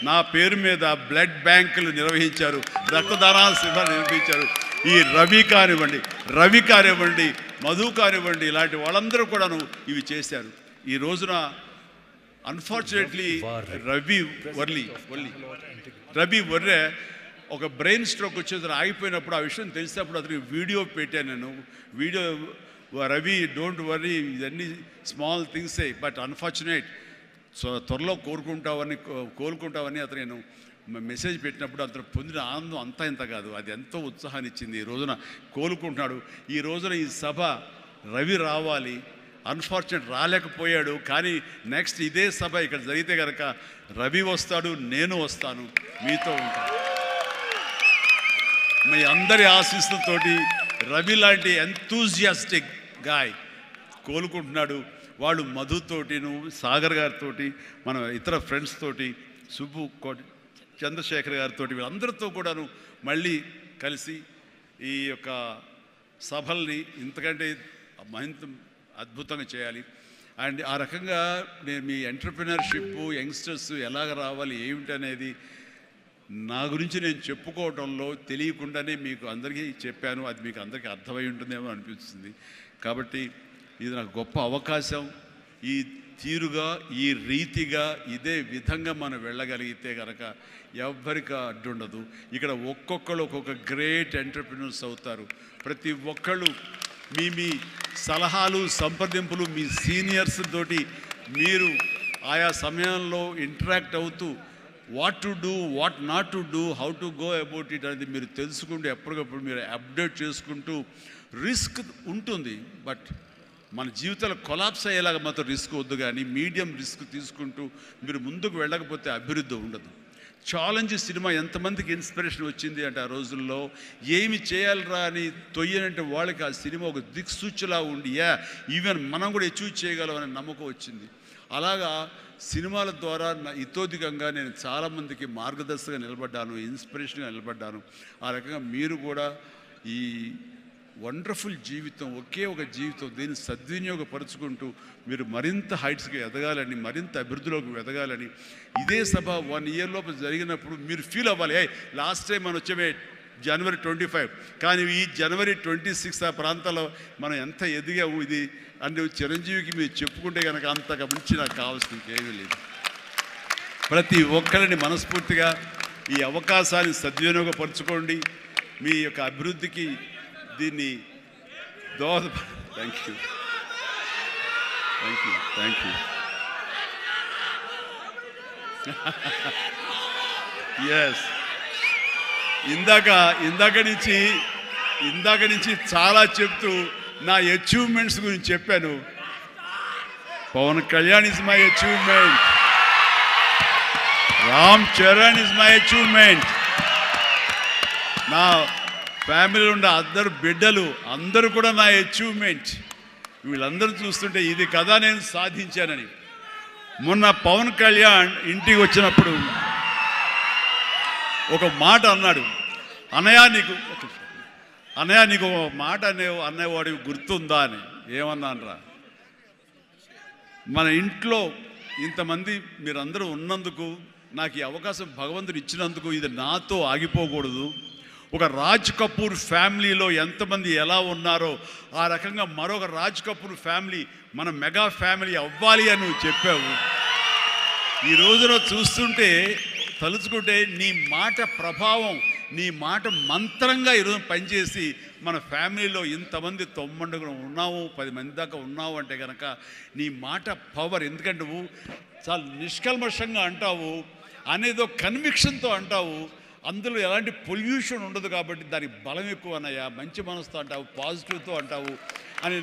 నా పేరు మీద బ్లడ్ బ్యాంకులు నిర్వహించారు, రక్తదానాల శిబిరాలు నిర్వహించారు. ఈ రవి కానివ్వండి, మధు కానివ్వండి, ఇలాంటి వాళ్ళందరూ కూడాను ఇవి చేశారు. ఈ రోజున అన్ఫార్చునేట్లీ రవి వర్రే ఒక బ్రెయిన్ స్ట్రోక్ వచ్చేది ఆగిపోయినప్పుడు, ఆ విషయం తెలిసినప్పుడు అతనికి వీడియో పెట్టాను నేను. వీడియో, రవి డోంట్ వర్రీ, ఇవన్నీ స్మాల్ థింగ్సే, బట్ అన్ఫార్చునేట్, సో త్వరలో కోలుకుంటావని అతను నేను మెసేజ్ పెట్టినప్పుడు అతను పొందిన ఆనందం అంతా ఇంత కాదు, అది ఎంతో ఉత్సాహాన్ని ఇచ్చింది. ఈ రోజున కోలుకుంటున్నాడు. ఈ రోజున ఈ సభ రవి రావాలి, అన్ఫార్చునేట్ రాలేకపోయాడు. కానీ నెక్స్ట్ ఇదే సభ ఇక్కడ జరిగితే కనుక రవి వస్తాడు, నేను వస్తాను, మీతో ఉంటాను. మీ అందరి ఆశీస్సులతోటి రవి లాంటి ఎంతూజియాస్టిక్ గాయ్ కోలుకుంటున్నాడు. వాళ్ళు మధుతోటి, సాగర్ గారితో, మన ఇతర ఫ్రెండ్స్ తోటి, సుబ్బు చంద్రశేఖర్ గారితో, వీళ్ళందరితో కూడాను మళ్ళీ కలిసి ఈ యొక్క సభల్ని ఇంతకంటే అద్భుతంగా చేయాలి. అండ్ ఆ రకంగా నేను మీ ఎంటర్ప్రినర్షిప్, యంగ్స్టర్స్ ఎలాగ రావాలి ఏమిటి అనేది నా గురించి నేను చెప్పుకోవడంలో తెలియకుండానే మీకు అందరికీ చెప్పాను. అది మీకు అందరికీ అర్థమై ఉంటుందేమో అనిపిస్తుంది. కాబట్టి ఇది నాకు గొప్ప అవకాశం. ఈ తీరుగా, ఈ రీతిగా, ఇదే విధంగా మనం వెళ్ళగలిగితే కనుక ఎవ్వరికి అడ్డుండదు. ఇక్కడ ఒక్కొక్కరు ఒక్కొక్క గ్రేట్ ఎంటర్ప్రినర్స్ అవుతారు. ప్రతి ఒక్కళ్ళు మీ సలహాలు, సంప్రదింపులు, మీ సీనియర్స్ తోటి మీరు ఆయా సమయంలో ఇంటరాక్ట్ అవుతూ what to do, what not to do, how to go about it అనేది మీరు తెలుసుకుంటూ ఎప్పటికప్పుడు మీరు అప్డేట్ చేసుకుంటూ, రిస్క్ ఉంటుంది, బట్ మన జీవితాలు కొలాప్స్ అయ్యేలాగా మాత్రం రిస్క్ వద్దు. కానీ మీడియం రిస్క్ తీసుకుంటూ మీరు ముందుకు వెళ్ళకపోతే అభివృద్ధి ఉండదు. ఛాలెంజ్ సినిమా ఎంతమందికి ఇన్స్పిరేషన్ వచ్చింది అంటే, ఆ రోజుల్లో ఏమి చేయాలరా అని తొయ్యనంటే వాళ్ళకి ఆ సినిమా ఒక దిక్సూచిలా ఉండి, ఈవెన్ మనం కూడా అచీవ్ చేయగలం అనే నమ్మకం వచ్చింది. అలాగా సినిమాల ద్వారా ఇతోధికంగా నేను చాలామందికి మార్గదర్శకంగా నిలబడ్డాను, ఇన్స్పిరేషన్గా నిలబడ్డాను. ఆ రకంగా మీరు కూడా ఈ వండర్ఫుల్ జీవితం, ఒకే ఒక జీవితం, దీన్ని సద్వినియోగపరుచుకుంటూ మీరు మరింత హైట్స్కి ఎదగాలని, మరింత అభివృద్ధిలోకి ఎదగాలని, ఇదే సభ 1 year లోపు జరిగినప్పుడు మీరు ఫీల్ అవ్వాలి, లాస్ట్ టైం మనం వచ్చే January 25, కానీ ఈ January 26 ఆ ప్రాంతాల్లో మనం ఎంత ఎదిగాము ఇది అంటే చిరంజీవికి మీరు చెప్పుకుంటే కనుక అంతకు మించి నాకు కావాల్సింది ఇంకేమీ లేదు. ప్రతి ఒక్కరిని మనస్ఫూర్తిగా ఈ అవకాశాన్ని సద్వినియోగపరచుకోండి, మీ యొక్క అభివృద్ధికి దీన్ని thank you, thank you, thank you. Yes, ఇందాక నుంచి చాలా చెప్తూ నా అచీవ్మెంట్స్ గురించి చెప్పాను. Pawan Kalyan is my achievement, Ram Charan is my achievement, నా ఫ్యామిలీలో ఉన్న అందరు బిడ్డలు అందరూ కూడా నా అచీవ్మెంట్. వీళ్ళందరూ చూస్తుంటే ఇది కదా నేను సాధించానని. మొన్న పవన్ కళ్యాణ్ ఇంటికి వచ్చినప్పుడు ఒక మాట అన్నాడు, అన్నయ్య నీకు ఒక మాట అనేవాడికి గుర్తుందా అని. ఏమన్నానరా, మన ఇంట్లో ఇంతమంది మీరందరూ ఉన్నందుకు, నాకు ఈ అవకాశం భగవంతుడు ఇచ్చినందుకు ఇది నాతో ఆగిపోకూడదు. ఒక రాజ్ కపూర్ ఫ్యామిలీలో ఎంతమంది ఎలా ఉన్నారో ఆ రకంగా మరొక రాజ్ కపూర్ ఫ్యామిలీ మన మెగా ఫ్యామిలీ అవ్వాలి అని నువ్వు చెప్పావు. ఈ రోజున చూస్తుంటే తలుచుకుంటే నీ మాట ప్రభావం, నీ మాట మంత్రంగా ఈరోజు పనిచేసి మన ఫ్యామిలీలో ఇంతమంది 90 ఉన్నావు, 10 మంది దాకా ఉన్నావు అంటే కనుక నీ మాట పవర్. ఎందుకంటే నువ్వు చాలా నిష్కల్మషంగా అంటావు, అనేదో కన్విక్షన్తో అంటావు, అందులో ఎలాంటి పొల్యూషన్ ఉండదు కాబట్టి దానికి బలం ఎక్కువ అన్నయ్య. మంచి మనసుతో అంటావు, పాజిటివ్తో అంటావు అని